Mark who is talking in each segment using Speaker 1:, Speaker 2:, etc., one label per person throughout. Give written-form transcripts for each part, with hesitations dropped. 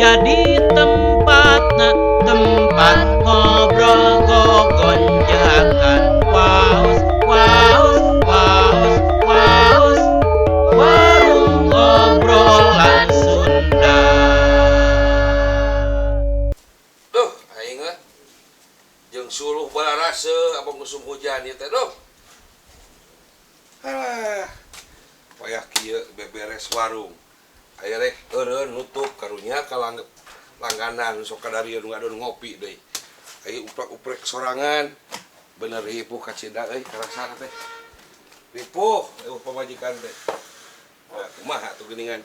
Speaker 1: jadi tempat ngobrol gogonjakan. Waos, waos, waos, waos, warung obrolan Sunda.
Speaker 2: Duh, aing mah jeung suluh balarase abang musim hujan ieu teh duh. Alah, payah kieu beberes warung. Aya rek eureun nutup karunya ka langganan sok kadarieu nu ngadon ngopi deui. Aya uprek-uprek sorangan. Bener ripuh ka Cinda euy karasana teh. Ripuh eueuh pamajikan teh. Nah, kumaha tuh geuningan.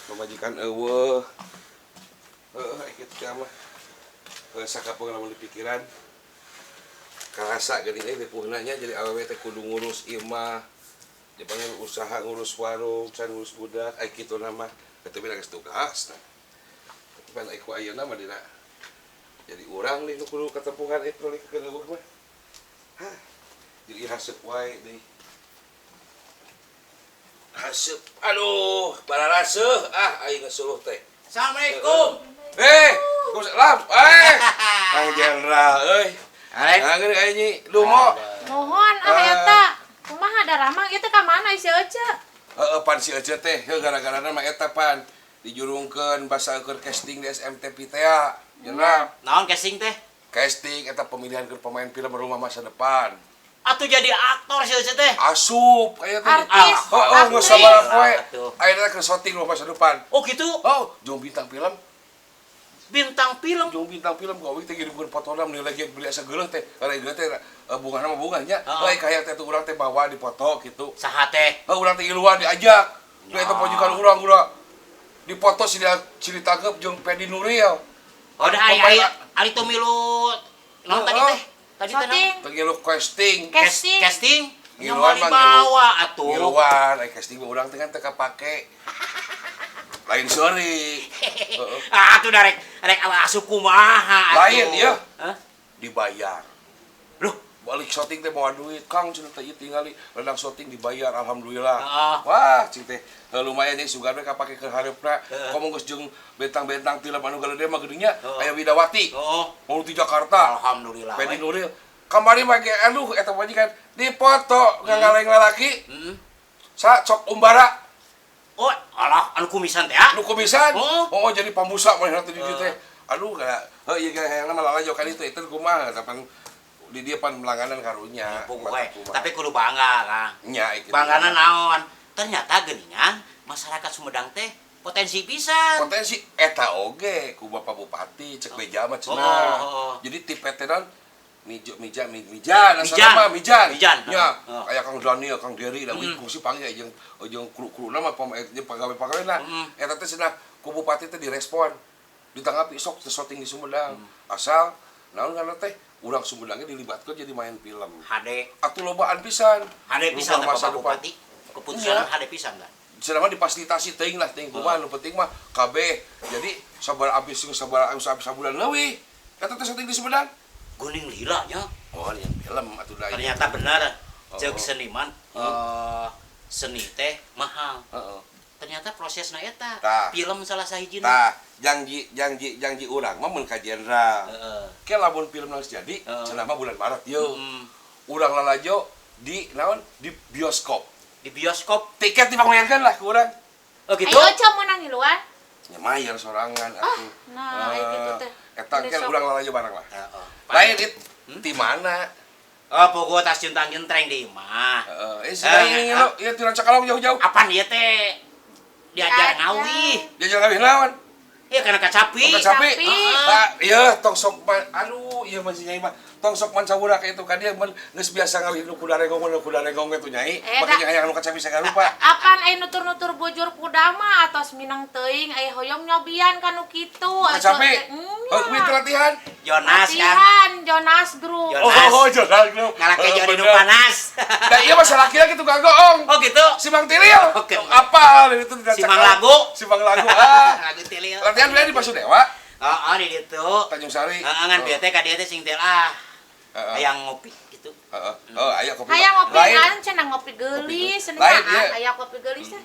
Speaker 2: Pamajikan eueuh. Kitu teh mah. Sakapeung lamun di pikiran. Karasa geuning euy ripuhna nya jadi awewe teh kudu ngurus ieu mah. Dipanggil usaha ngurus warung, can ngurus budak, ai kitu nama. Eta mah geus tugas. Pan ai ku ayeuna mah dina jadi urang nih nu kudu katempuhan itu nih ke leuweung mah. Hah. Jadi haseup wae deui. Haseup. Aduh, balaraseuh aing ngesuluh teh.
Speaker 3: Assalamualaikum.
Speaker 2: Waalaikumsalam. Kang Jenderal euy. Anggeun aya nyi lumo.
Speaker 4: Mohon eta. Kumaha ada ramang ieu teh ka mana si Ece?
Speaker 2: Pan si Ece teh gara-garana mah eta pan dijurungkeun basakeun casting di SMTP teh ya. Jenderal.
Speaker 3: Naon casting teh?
Speaker 2: Casting eta pemilihan ke pemain film Rumah Masa Depan.
Speaker 3: Atuh jadi aktor si Ece teh.
Speaker 2: Asup aya teh.
Speaker 4: Artis.
Speaker 2: Geus sabaraha poe. Aya ke syuting Rumah Masa Depan.
Speaker 3: Oh gitu?
Speaker 2: Oh, jeung bintang film.
Speaker 3: Bintang film.
Speaker 2: Jeung bintang film gawe teh ngirimkeun fotona mun lagi beli asa geuleuh teh. Karena teh bungana mah bunganya. Lain kayak teh urang teh bawa di foto gitu.
Speaker 3: Saha teh?
Speaker 2: Urang teh iluan diajak. Teh eta pojokan urang di foto si ditangkep jeung Pedi Nuril.
Speaker 3: Oh dah ari tuh milu naon tadi teh? Tadi teh naon?
Speaker 2: Teh ngilu casting.
Speaker 3: Casting?
Speaker 2: Ngiluan mah
Speaker 3: bawa atuh.
Speaker 2: Ngiluan, casting mah urang teh kan teu kapake. Lain sorry.
Speaker 3: Atuh da rek asup kumaha atuh.
Speaker 2: Lain ieu.
Speaker 3: Hah?
Speaker 2: Dibayar.
Speaker 3: Loh,
Speaker 2: balik syuting teh bawa duit, Kang cenah teh ieu tingali rendang syuting dibayar alhamdulillah. Wah, cing teh lumayan nih sugan we kapake keur hareupna. Komo geus jeung bentang-bentang film anu gede mah geuning nya aya Widawati. Mau di Jakarta.
Speaker 3: Alhamdulillah.
Speaker 2: Pedi Nuril. Kamari mah ge aduh eta majikan dipoto ngaleng lalaki. Sa cok umbara.
Speaker 3: Oh, alah anu kumisan teh.
Speaker 2: Nu kumisan. Oh, jadi pambusa mah teh di dieu teh. Aduh ieu hayangna mah lalajokan itu kumaha tapan di dia pan langganan karunya.
Speaker 3: Tapi kudu bangga, Kang.
Speaker 2: Nya kitu.
Speaker 3: Banggana naon? Ternyata geuningan masyarakat Sumedang teh potensi pisan.
Speaker 2: Potensi eta oge ku Bapak Bupati cek beja mah cenah. Jadi tipe teh non Mijan. Nya, aya Kang Daniel, Kang Dery da kursi panggil jeung kru-kruna mah pegawai-pegawena. Eta teh cenah ku Bupati teh direspon. Ditanggapi sok teh syuting di Sumedang. Asal naon kana teh urang Sumedangnya dilibatkeun jadi main film.
Speaker 3: HD.
Speaker 2: Atuh lobaan pisan.
Speaker 3: HD pisan Bapak Bupati. Keputusan HD pisan kan.
Speaker 2: Cenah mah difasilitasi teuing lah teuing kumaha nu penting mah kabeh. Jadi sabar abis sabulan leuwih. Eta teh syuting di Sumedang.
Speaker 3: Guling lila nya.
Speaker 2: Oh, yang film atuh da.
Speaker 3: Ternyata benar. Ceuk seniman seni teh mahal. Ternyata prosesna eta. Film salah sahijina.
Speaker 2: Tah, janji urang mah mun ka Jenderal. Ke lamun film geus jadi, cenah mah bulan Maret yeuh. Urang lalajo di naon? Di bioskop.
Speaker 3: Di bioskop
Speaker 2: Tiket dipamayarkeun lah ku urang.
Speaker 3: Oh gitu.
Speaker 4: Ayo Ece meunang di luar.
Speaker 2: Nya mayar sorangan atuh.
Speaker 4: Nah, kitu teh.
Speaker 2: Eta ke urang lalajo barang lah. Lain di mana?
Speaker 3: Oh, pogo tas centang-centreng di imah.
Speaker 2: Ieu teu cakalong jauh-jauh.
Speaker 3: Apaan ieu teh? Diajar ngawih.
Speaker 2: Diajar ngawih naon?
Speaker 3: Iya kana kacapi.
Speaker 2: Kacapi. Ieu tong sok aduh, ieu masih nyai mah. Tong sok man sabudak itu kan dia geus biasa ngawih nu kuda regong itu nyai. Makanya aya anu kacapi sagarupa.
Speaker 4: Apaan aya nutur-nutur bujur kuda mah atos minang teuing aya hoyong nyobian kanu kitu.
Speaker 2: Kacapi. Kuit latihan.
Speaker 3: Jonas
Speaker 4: kan. Jonas Group.
Speaker 2: Oh, Jonas Group.
Speaker 3: Ngalake jadi nu panas.
Speaker 2: Da ieu mah salaki-laki tukang goong.
Speaker 3: Oh gitu.
Speaker 2: Si Mang Tilil. Apa itu tidak
Speaker 3: Si Mang Lagu.
Speaker 2: Si Mang Lagu.
Speaker 3: Lagu Tilil.
Speaker 2: Latihan di Basudewa.
Speaker 3: Di ditu.
Speaker 2: Tanjung Sari.
Speaker 3: Ngan bieu teh ka dieu teh sing teh hayang ngopi gitu.
Speaker 2: Aya kopi.
Speaker 4: Hayang ngopi kan cenah ngopi geulis, cenah aya kopi geulis teh.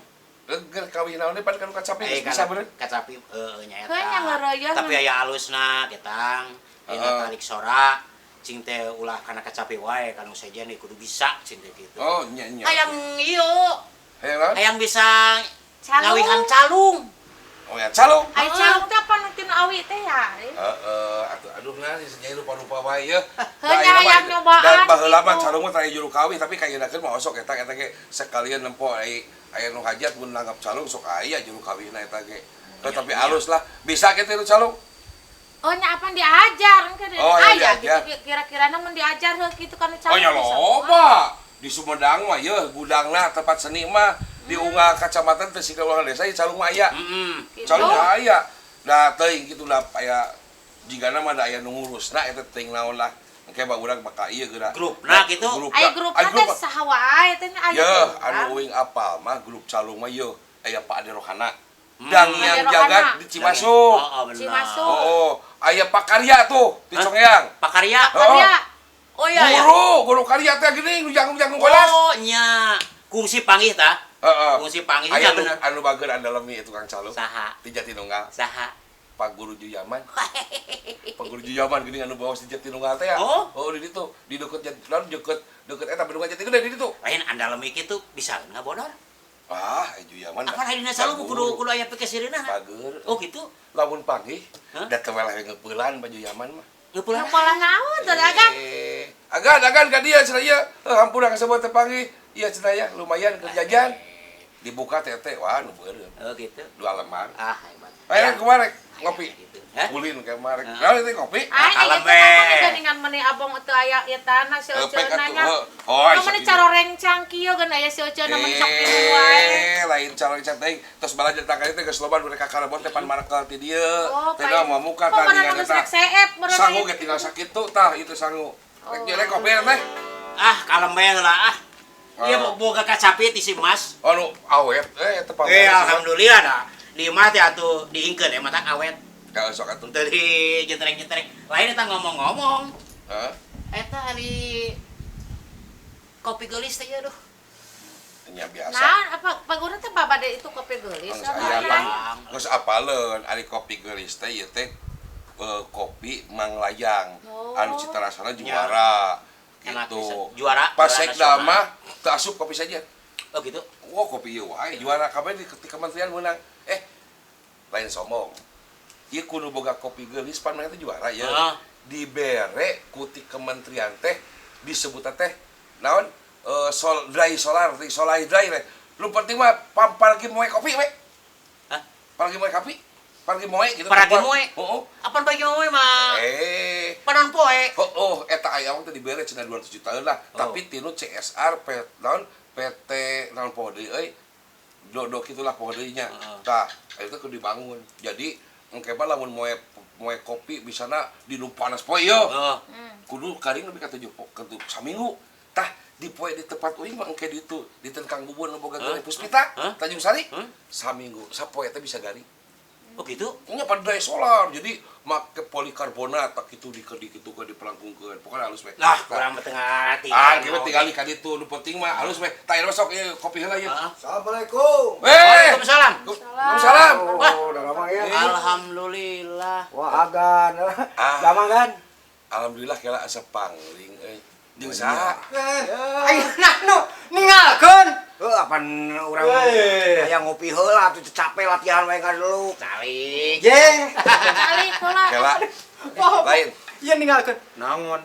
Speaker 2: kawin naon pan kan kacapi bisa bener.
Speaker 3: Kacapi nya eta.
Speaker 4: Heunya ngeureuyeuh.
Speaker 3: Tapi aya halusna getang, dina talik sora, cing teh ulah kana kacapi wae kanu sejen kudu bisa cing teh kitu.
Speaker 2: Oh, nya.
Speaker 3: Hayang ieu.
Speaker 2: Hayang
Speaker 3: bisa
Speaker 4: Calung.
Speaker 3: ngawihan calung.
Speaker 2: Oh ya, calung.
Speaker 4: Ai calung teh apa nu tina awi teh ya?
Speaker 2: Aduh nah nyai lupa-lupa wae ya.
Speaker 4: Heunya hayang nyobaan.
Speaker 2: Dan baheula mah
Speaker 4: gitu.
Speaker 2: calung mah tara juru kawin tapi kayeuna keur mah osok eta ge sekalian nempo aya nu hajat mun nanggap calung sok aya juru kawinna eta ge. Tapi alus lah. Bisa kitu nu calung.
Speaker 4: Oh nya apa diajar engke aya
Speaker 2: diajar.
Speaker 4: gitu kira-kira mun diajar heuh kitu kan calung.
Speaker 2: Oh nya loba. Di Sumedang mah ye gudangna tempat seni mah di Unggah kecamatan teh sika ulangan desa calung mah aya. Calung mah aya. Da teuing kitu lah aya jigana mah da aya nu ngurusna eta teuing naon lah. Engke urang bakal ieu geura.
Speaker 3: Grupna kitu.
Speaker 4: Aya grupna teh saha wae teh aya.
Speaker 2: Ye, anu uing apal mah grup calung mah ye aya Pak Ade Rohana. Dan yang jaga di Cimasuk.
Speaker 3: Oh, bener.
Speaker 4: Cimasuk.
Speaker 2: Oh, aya Pak Karya tuh di Congeyang.
Speaker 3: Pak Karya. Oh iya.
Speaker 2: Guru Karya teh geuning nu jangung golas.
Speaker 3: Oh nya. Kungsi panggih tah.
Speaker 2: Heeh.
Speaker 3: Kungsi panggih
Speaker 2: Aya
Speaker 3: bener.
Speaker 2: anu bageun andalemi tukang calung.
Speaker 3: Saha?
Speaker 2: Di Jatinunggal.
Speaker 3: Saha?
Speaker 2: Pak Guru Juyaman. Pak Guru Juyaman geuning anu bawas di Jatinunggal teh ya.
Speaker 3: Oh,
Speaker 2: di ditu, di deket eta Bendungan Jatigede di ditu.
Speaker 3: lain andalemi kitu bisa ngabodor.
Speaker 2: Juyaman.
Speaker 3: Apa lainna salung kudu aya pikesirina.
Speaker 2: Bager.
Speaker 3: Oh gitu.
Speaker 2: Lamun panggih, da teu weleh ngeupelan Baju Yaman mah.
Speaker 3: Ngeupulan
Speaker 4: Pola naon teh agan?
Speaker 2: Agan ka dia cenah ieu. Hampura kasebut teh panggih. Iya cenah ya, lumayan keur jajan. Dibuka teh wah nu beureum.
Speaker 3: Oh gitu.
Speaker 2: 2 lembar.
Speaker 3: Hebat.
Speaker 2: Ayo kumarek ngopi.
Speaker 3: Gitu.
Speaker 2: Ulin kamarek. Naon teh ngopi?
Speaker 4: Kalem we. Geuningan meuni abong teu aya ieu tanah si euceunna nya.
Speaker 2: Oh,
Speaker 4: meuni carorencang kieu geun aya si euceunna meuni sok minum wae.
Speaker 2: Lain carorencang teh tos balajar tangkali teh geus loba nu rek karebon teh pan marakel ti dieu. Teh mah muka ka
Speaker 4: dieu eta.
Speaker 2: Sangu ge tinggal sakitu tah itu sangu. Rek kopi teh.
Speaker 3: Kalem we heula Iya boga kacapi ti si Mas.
Speaker 2: Anu awet teh
Speaker 3: Alhamdulillah dah. Di imah teh atuh diingkeun mah tak awet.
Speaker 2: Ka sok atuh.
Speaker 3: Teu di jentreng-jentreng. Lain eta ngomong-ngomong.
Speaker 2: Heeh.
Speaker 3: Eta hari kopi geulis teh aduh.
Speaker 2: Nya biasa.
Speaker 4: Nah, apa paguna teh babade itu kopi geulis.
Speaker 2: Geus apaleun ari kopi geulis teh ieu teh kopi Mang Layang. Anu cita rasana juara. Gitu.
Speaker 3: Juara.
Speaker 2: Pas sekda mah teu asup kopi saja.
Speaker 3: Oh gitu.
Speaker 2: Wah kopi ieu wae juara kabeh di kementerian menang. Lain sombong. Ieu kudu boga kopi geulis pan teh juara ya. Dibere ku ti kementerian teh disebut teh naon? Dry solar, solar dry we. Lu penting mah pargi moe kopi we.
Speaker 3: Hah?
Speaker 2: Pargi moe kopi. Pargi moe gitu.
Speaker 3: Pargi moe.
Speaker 2: Heeh.
Speaker 3: Apaan pargi moe mah? Panon poe.
Speaker 2: Eta aya teh dibere cenah 200 juta lah. Tapi tinu CSR PT naon poho deui euy. Do kitulah poho deui nya. Tah, eta kudu dibangun. Jadi engke mah lamun moe kopi bisana di nu panas poe ieu. Kudu karing lebih ka 7 saminggu. Tah di poe di tempat uing mah engke ditu di Kang Bubun boga gawe Puspita Tanjung Sari saminggu sapoe teh bisa gari.
Speaker 3: Oh gitu?
Speaker 2: Nya pada solar jadi make polikarbonat tak kitu dikitukeun dipelangkungkeun pokoknya halus we.
Speaker 3: Lah urang tengah hati.
Speaker 2: Kieu tinggali ka ditu nu penting mah halus we. Tah ieu sok kopi heula ieu.
Speaker 5: Assalamualaikum.
Speaker 3: Waalaikumsalam.
Speaker 2: Waalaikumsalam.
Speaker 5: Udah lama ya.
Speaker 3: Alhamdulillah.
Speaker 5: Wah agan. Gampang kan?
Speaker 2: Alhamdulillah kela asa pangling euy. Jeung saha?
Speaker 5: Ayo nah ninggalkeun. Apaan urang aya ngopi heula atuh capek latihan wae ka dulu.
Speaker 3: Calik.
Speaker 5: Jeng.
Speaker 4: Calik heula.
Speaker 2: Kela. Lain.
Speaker 5: Iya ninggalkeun. Naon?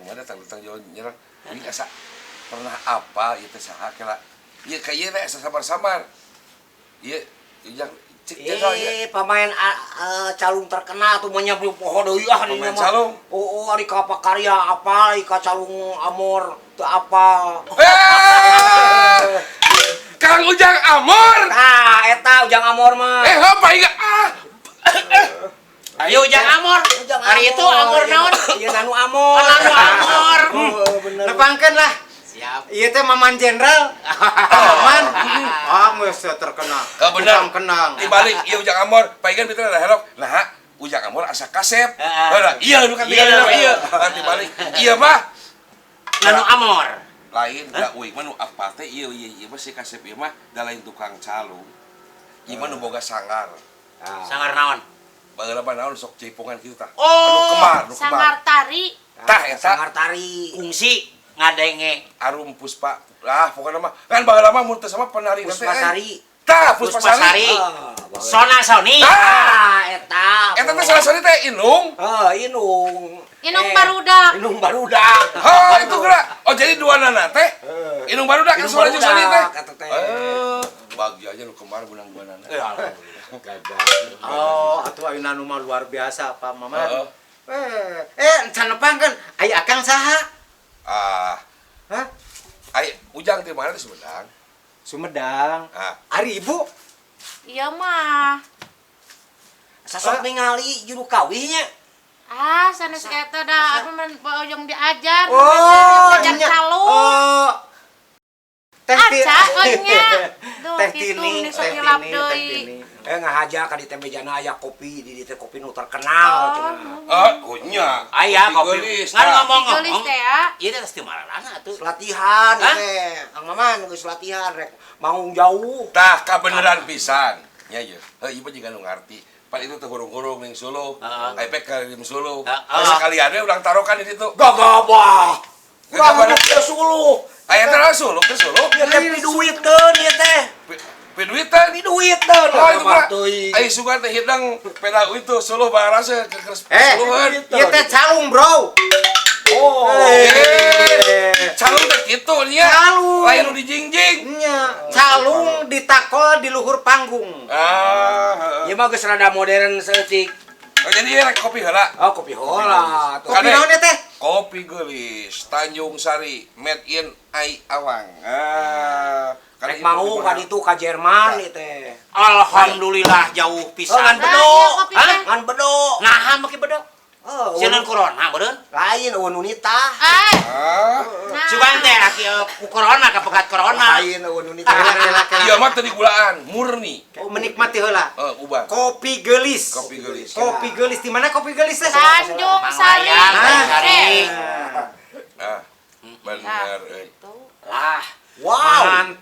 Speaker 2: Kumaha datang jauh nyerang. Ini asa pernah apa ieu teh saha kela? Ieu ka ieu teh samar-samar. Ieu yang
Speaker 5: pemain calung terkenal tuh menyapu poho deui
Speaker 2: pemain calung.
Speaker 5: Oh, ari ka Karya apa, ari ka calung Amor teu apa.
Speaker 2: Kang Ujang Amor.
Speaker 5: Eta Ujang Amor mah.
Speaker 2: Apa ieu?
Speaker 3: Ayo Ujang Amor. Hari itu Amor naon?
Speaker 5: Ieu Nanu Amor.
Speaker 3: Nanu Amor.
Speaker 5: Bener. Nepangkeun lah.
Speaker 3: Siap.
Speaker 5: Ieu teh Maman Jenderal. Maman. Geus terkenal.
Speaker 2: Bener.
Speaker 5: Kenang.
Speaker 2: Dibalik ieu Ujang Amor, paegan biteu ada herok. Nah, Ujang Amor asa kasep. Iya nu kan ieu. Dibalik. Ieu mah
Speaker 3: Nanu Amor.
Speaker 2: lain da uing mah nu apa teh ieu mah si Kasep ieu mah da lain tukang calung. Ieu mah nu boga sangar.
Speaker 3: Sangar naon?
Speaker 2: Baheula mah naon sok jaipongan kitu tah.
Speaker 3: Oh,
Speaker 2: Anu kemar.
Speaker 4: Sangar tari.
Speaker 2: Tah eta
Speaker 5: sangar tari.
Speaker 3: Kungsi ngadenge.
Speaker 2: Arum Puspa. Pokokna mah kan baheula mah mun teu sama penari
Speaker 5: Puspasari.
Speaker 2: Tah Puspasari.
Speaker 3: Sona Soni.
Speaker 5: Eta.
Speaker 2: Eta teh salah satu teh Inung.
Speaker 5: Inung.
Speaker 4: Inung barudak.
Speaker 5: Inung barudak.
Speaker 2: Itu geura. Oh jadi dua nana teh. Inung barudak kan soal jeung Soni teh. Bagi aja lu kemar benang dua nana.
Speaker 6: Oh, atuh ayeuna nu mah luar biasa Pak Maman. Can nepangkeun aya akang saha? Hah?
Speaker 2: Ujang di mana di Sumedang?
Speaker 6: Sumedang. Ari ibu?
Speaker 4: Iya mah.
Speaker 5: Sasok ningali juru kawihnya.
Speaker 4: Sanes eta da anu men boyong diajar. Ngajar
Speaker 6: nya.
Speaker 4: calung.
Speaker 6: Oh.
Speaker 4: Aca nya.
Speaker 6: Teh Tini, Teh Tini.
Speaker 5: Ngahaja ka di teh mejana aya kopi, di teh kopi nu terkenal cenah.
Speaker 2: Nya.
Speaker 3: Aya kopi. Ngan ngomong-ngomong.
Speaker 4: Gelis teh ya.
Speaker 3: Ieu teh pasti mararana atuh.
Speaker 5: Latihan teh. Kang Maman geus latihan rek manggung jauh.
Speaker 2: Tah kabeneran pisan. Nya ieu. Ieu juga nu ngarti. Pan itu teh hurung-hurung ning Solo. Aipek ka di Solo. Sekalian we urang tarokan di ditu.
Speaker 5: Gagabah. Urang teh Solo.
Speaker 2: Aya teh Solo ke Solo.
Speaker 5: Ieu teh piduitkeun ieu teh.
Speaker 2: Piduitan.
Speaker 5: Piduitkeun.
Speaker 2: Oh itu mah. Ai sugan teh hidang peda itu Solo barasa ke Soloan.
Speaker 6: Ieu teh calung, Bro.
Speaker 5: Oh.
Speaker 2: Calung teh kitu nya.
Speaker 6: Calung.
Speaker 2: Lain nu dijingjing.
Speaker 6: Nya, calung ditakol di luhur panggung.
Speaker 5: Ieu mah geus rada modern seutik.
Speaker 2: Jadi ya kopi heula.
Speaker 5: Oh, kopi heula.
Speaker 6: Kopi naon teh?
Speaker 2: Kopi gelis Tanjung Sari made in Ai Awang.
Speaker 5: Rek mau ka ditu ka Jerman ieu teh.
Speaker 3: Alhamdulillah jauh pisan.
Speaker 5: Ngan bedo. Ngan bedo.
Speaker 3: Naha make bedo? Sieun corona meureun.
Speaker 5: Lain eueun unita.
Speaker 3: Sugan teh laki corona kapegat corona.
Speaker 5: Lain eueun unita.
Speaker 2: Ieu mah teu digulaan, murni.
Speaker 6: Menikmati heula.
Speaker 2: Ubah.
Speaker 6: Kopi gelis.
Speaker 2: Kopi gelis.
Speaker 6: Kopi gelis di mana kopi gelis teh?
Speaker 4: Tanjung Sari.
Speaker 2: Bener euy.
Speaker 3: Lah,
Speaker 5: Wow.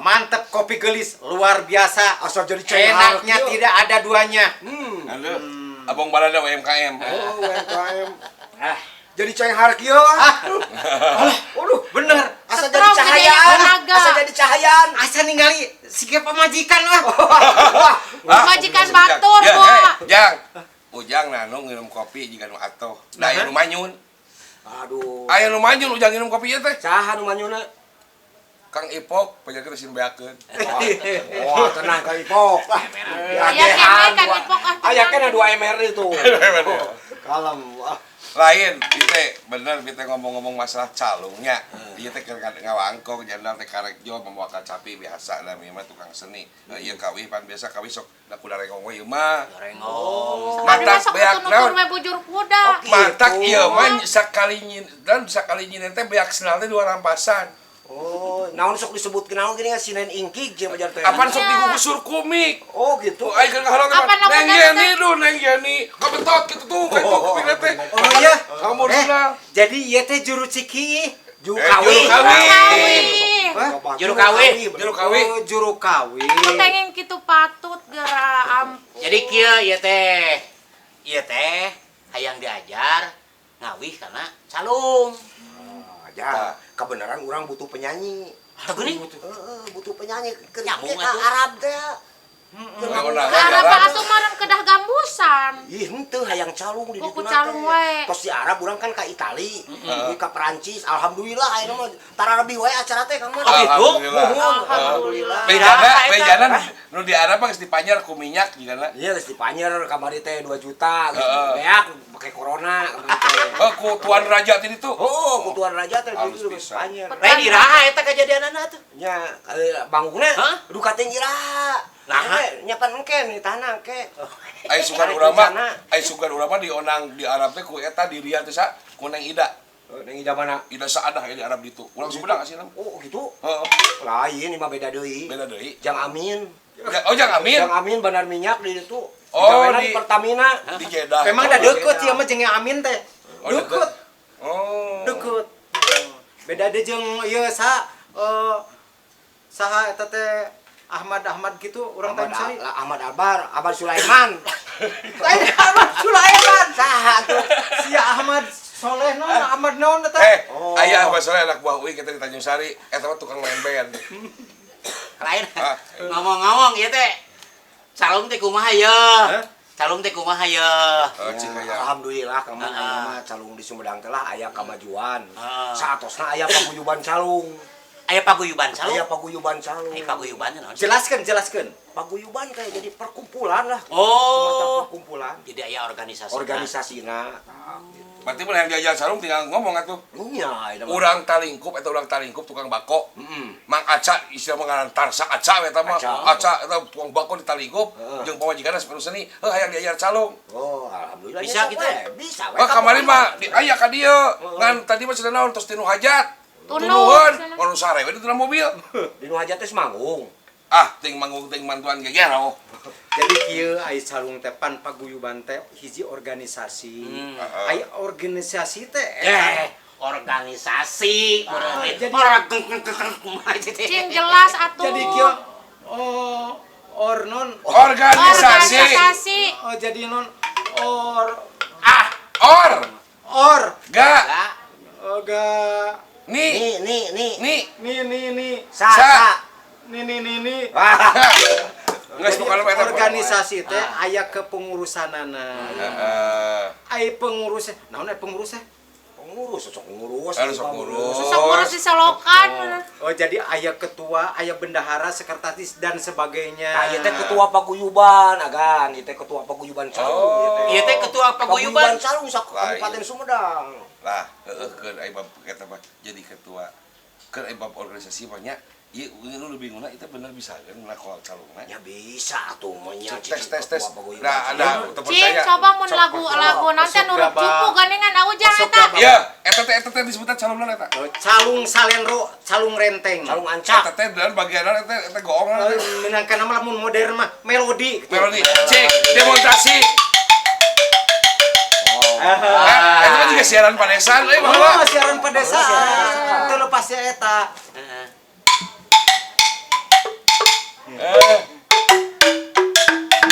Speaker 6: Mantep kopi gelis luar biasa.
Speaker 5: Asal jadi cai
Speaker 6: Enaknya tidak ada duanya.
Speaker 2: Aduh. Abang balada UMKM.
Speaker 5: Oh, UMKM. Jadi cai hark ieu.
Speaker 6: Waduh, bener.
Speaker 5: Asa jadi cahayaan. Asa jadi cahayaan.
Speaker 6: Asa ningali siga pamajikan lah.
Speaker 4: Majikan batur,
Speaker 2: Ya,
Speaker 4: Bo.
Speaker 2: Jang. Ujang nanu nginum kopi jika nu atoh. Da aya nu manyun.
Speaker 5: Aduh.
Speaker 2: Aya nu manyun ujang nginum kopi ieu teh.
Speaker 5: Saha nu manyuna?
Speaker 2: Kang Ipok penjaga sin beakeun.
Speaker 5: Wah, tenang Kang Ipok.
Speaker 4: Aya kene Kang Ipok
Speaker 5: Aya kene 2 MR itu. Kalem.
Speaker 2: Lain, bite bener bite ngomong-ngomong masalah calungnya. Ieu teh keur ngawangkong jandal teh karek jo membawa kacapi biasa da mah tukang seni. Ieu kawih pan biasa kawih sok da kuda rengong we ieu mah.
Speaker 3: rengong.
Speaker 2: Matak beak naon?
Speaker 4: we bujur kuda.
Speaker 2: Matak ieu mah sakali nyin teh beak senal teh 2 rampasan.
Speaker 5: Oh, naon sok disebut kenaon gini ya Sinen Ingkig jeung ajar teh.
Speaker 2: Apaan sok digugusur komik?
Speaker 5: Oh, gitu.
Speaker 2: Ai keur ngahalang Neng Yeni do Neng Yeni. Kabetot kitu tuh ka itu komik teh.
Speaker 6: Oh iya.
Speaker 2: Kamu original.
Speaker 6: Jadi ieu teh juru ciki.
Speaker 5: Juru
Speaker 2: kawih.
Speaker 3: Juru kawih.
Speaker 2: Juru kawih.
Speaker 6: Oh, juru kawih.
Speaker 4: Pengen kitu patut geura ampun.
Speaker 3: Jadi kieu ieu teh hayang diajar ngawih karena calung.
Speaker 5: Ya, kebenaran orang butuh penyanyi.
Speaker 3: Geuning.
Speaker 5: Butuh penyanyi keur
Speaker 3: Nyambung
Speaker 5: ka
Speaker 3: atuh.
Speaker 5: Arab teh.
Speaker 4: Arab atuh meureun kedah gambusan.
Speaker 5: Ih, henteu hayang calung di
Speaker 4: Kuku
Speaker 5: ditu
Speaker 4: calung we.
Speaker 5: Tos di Arab urang kan ka Itali, ka Perancis. Alhamdulillah ayeuna mah tara lebih wae acara teh Kang Mas.
Speaker 4: Alhamdulillah.
Speaker 2: Bejana nu di Arab geus dipanyar ku minyak jigana.
Speaker 5: Iya geus dipanyar kamari teh 2 juta geus beak pake corona.
Speaker 2: Oh, ku tuan raja teh ditu.
Speaker 5: Oh, ku tuan raja teh ditu geus panyar.
Speaker 3: Lain iraha eta kejadianana tuh.
Speaker 5: Nya banggungna duka teh iraha.
Speaker 3: Nah,
Speaker 5: nyapan engke di tanah engke.
Speaker 2: Ai sugan urang mah dionang di Arab teh ku eta di Riyadh teh sa ku Neng Ida.
Speaker 5: Neng Ida mana?
Speaker 2: Ida Saadah di Arab ditu. Urang Sumedang asina.
Speaker 5: Oh, gitu.
Speaker 2: Heeh.
Speaker 5: Lain mah beda deui.
Speaker 2: Beda deui.
Speaker 5: Jang Amin.
Speaker 2: Oh, Jang Amin.
Speaker 5: Jang Amin bandar minyak di situ.
Speaker 2: Oh,
Speaker 5: di Pertamina.
Speaker 2: Di Jeddah.
Speaker 6: Memang da deukeut ieu mah jeung Amin teh.
Speaker 2: Oh,
Speaker 6: Deukeut.
Speaker 2: Oh.
Speaker 6: Deukeut. Beda deui jeung ieu saha eta teh Ahmad gitu urang teh sari.
Speaker 5: Ahmad Albar Sulaiman.
Speaker 6: Lain Ahmad Sulaiman.
Speaker 5: Saha tuh?
Speaker 6: Si Ahmad Soleh naon Ahmad naon eta?
Speaker 2: Aya Ahmad Soleh anak buah UI kita di Tanjung Sari, eta mah tukang main band.
Speaker 3: Lain. Ngomong-ngomong ieu teh calung teh kumaha ye? Calung teh kumaha ye?
Speaker 5: Alhamdulillah kamu mah calung di Sumedang teh lah aya kamajuan. Saatosna aya paguyuban calung.
Speaker 3: Aya paguyuban calung.
Speaker 5: Aya paguyuban calung.
Speaker 3: Aya paguyubannya naon?
Speaker 6: Jelaskeun.
Speaker 5: Paguyuban kayak jadi perkumpulan lah.
Speaker 3: Oh.
Speaker 5: Perkumpulan.
Speaker 3: Jadi aya organisasi.
Speaker 5: Organisasina.
Speaker 2: Berarti mun yang diajar sarung tinggal ngomong atuh.
Speaker 5: Nya,
Speaker 2: Urang talingkup eta urang talingkup tukang bako. Mang Aca istilah mengaran Tarsa Aca eta mah. Aca eta tukang bako di talingkup jeung pamajikanna saperlu seni, hayang diajar calung.
Speaker 5: Oh, alhamdulillah.
Speaker 3: Bisa gitu.
Speaker 5: Bisa.
Speaker 2: Kamari mah aya ka dieu. Ngan tadi mah cenah naon tos tinu hajat.
Speaker 4: Tunuhun.
Speaker 2: Mun sare we di mobil.
Speaker 5: Di nu hajat teh manggung.
Speaker 2: Ting manggung ting mantuan geger oh.
Speaker 6: Jadi kieu aya calung teh pan paguyuban teh hiji organisasi. Aya organisasi teh
Speaker 3: organisasi.
Speaker 4: Cing jelas atuh.
Speaker 6: Jadi kieu
Speaker 2: organisasi.
Speaker 6: Oh jadi non
Speaker 2: ga
Speaker 5: Nih.
Speaker 6: Sa. Nih.
Speaker 2: Geus pokona eta
Speaker 6: organisasi teh aya kepengurusanana. Aya pengurus. Naon aya pengurus teh?
Speaker 5: Sok ngurus.
Speaker 4: Susah ngurus di solokan.
Speaker 6: Oh jadi aya ketua, aya bendahara, sekretaris dan sebagainya.
Speaker 5: Nah, ieu teh ketua paguyuban, agan. Ieu teh ketua paguyuban calung.
Speaker 3: Ieu teh ketua paguyuban
Speaker 5: calung sak Kabupaten Sumedang.
Speaker 2: Lah, keun aya bab eta mah jadi ketua. Keun aya bab organisasi mah nya. Ieu nu lebih nguna itu bener bisa kan ngelakuin calungna.
Speaker 5: Ya bisa atuh mah nya.
Speaker 2: Tes. Nah, ada
Speaker 4: Cing, coba mun lagu nanti nurut cupu gandengan aujang eta.
Speaker 2: Iya, eta teh disebutna calungna eta.
Speaker 6: Calung salenro, calung renteng.
Speaker 5: Calung ancak.
Speaker 2: Eta teh dan bagianna eta goongan.
Speaker 6: Minangkan nama lamun modern mah melodi.
Speaker 2: Cek demonstrasi. Itu kan juga siaran padesan,
Speaker 6: Oh, siaran padesaan. Teu lepas ya eta.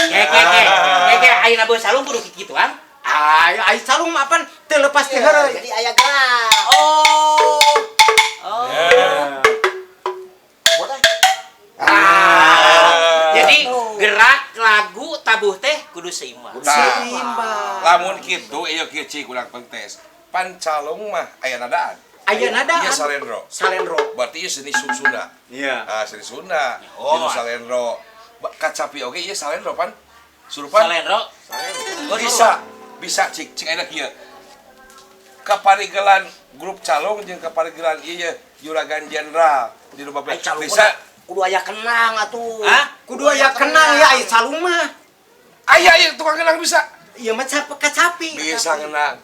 Speaker 3: Keke ayeuna beus salung kudu kikituan.
Speaker 6: Ai calung mah pan teu lepas teh heureuy.
Speaker 5: Jadi aya gerak.
Speaker 3: Jadi gerak lagu tabuh teh kudu seimbang.
Speaker 6: Seimbang.
Speaker 2: Lamun kitu ieu kieu cik urang pengtes. Pan calung mah aya nadaan.
Speaker 6: Aya nadaan.
Speaker 2: Ieu salendro. Berarti ieu seni Sunda.
Speaker 6: Iya.
Speaker 2: Seni Sunda. Dinu salendro. Kacapi oge ieu salendro pan. Surupan.
Speaker 3: Salendro.
Speaker 2: Bisa cik aya kieu. Kaparigelan grup calung jeung kaparigelan ieu juragan jenderal di rumah bisa
Speaker 5: kudu aya kenang atuh.
Speaker 6: Kudu aya kenang ya ai calung mah.
Speaker 2: Aya tukang kenang bisa.
Speaker 6: Ieu mah kacapi.
Speaker 2: Bisa kenang.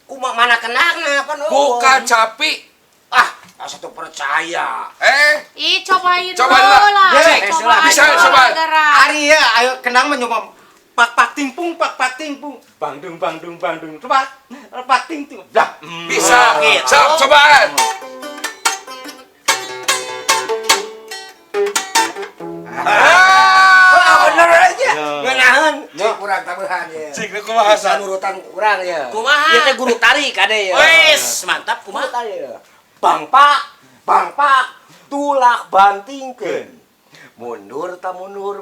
Speaker 5: Kumaha mana kenangna pan?
Speaker 2: Ku kacapi.
Speaker 5: Asa teu percaya.
Speaker 4: Ih, cobain
Speaker 2: Cobain lah. Bisa coba.
Speaker 6: Ari ya, ayo kenang mah nyoba pak tingpung. Bangdung. Coba. Pak tingpung. Blah.
Speaker 2: Bisa. Cobaan.
Speaker 5: Bener aja. Ngeunaheun. Cik urang tambahan ya.
Speaker 2: Cik kumaha san
Speaker 5: urutan urang ya.
Speaker 3: Kumaha?
Speaker 5: Ieu teh guru tari kade ya.
Speaker 3: Wes, mantap kumaha?
Speaker 5: Bangpak tulak bantingkeun. Mundur ta mundur.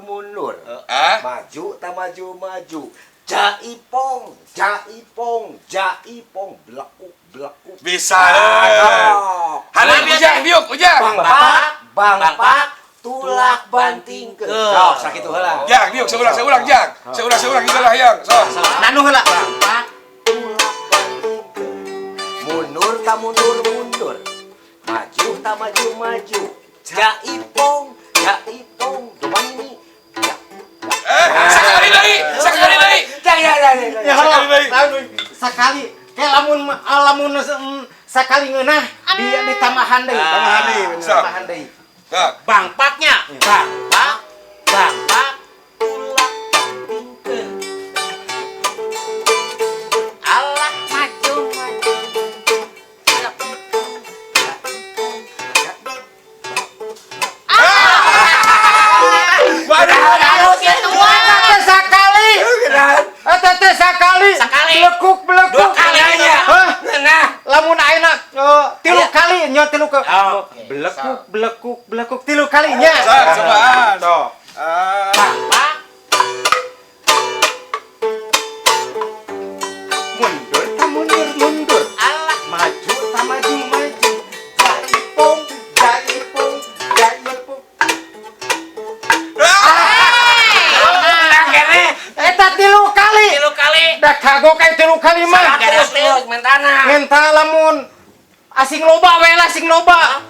Speaker 5: Maju ta maju. Jaipong. Blekuk.
Speaker 2: Bisa. Hanan ujang. Bangpak
Speaker 5: tulak bantingkeun. Sok sakitu heula.
Speaker 2: Jang, diuk seulang jang. Seulang kitu lah yang. Sok.
Speaker 6: Nanu heula.
Speaker 5: Bangpak tulak bantingkeun. Mundur ta mundur. Maju ta maju. Jaipong. Depan ini.
Speaker 2: Sekali deui.
Speaker 6: Ya sekali. Kayak lamun sekali ngeunah di tamahan deui.
Speaker 3: Bangpaknya. Bangpak.
Speaker 5: Tulak bantingkeun.
Speaker 4: Allah maju.
Speaker 6: tilu ke.
Speaker 3: Oke,
Speaker 6: Belekuk tilu kalinya.
Speaker 2: Cobaan.
Speaker 6: Sok.
Speaker 3: Pak.
Speaker 6: Mundur.
Speaker 3: Alah.
Speaker 6: Maju. Jaipong. Eta tilu kali.
Speaker 3: Tilu kali.
Speaker 6: Dah kagok kayak tilu kali mah.
Speaker 5: Terus mentana.
Speaker 6: Ngenta lamun asing loba we lah sing loba.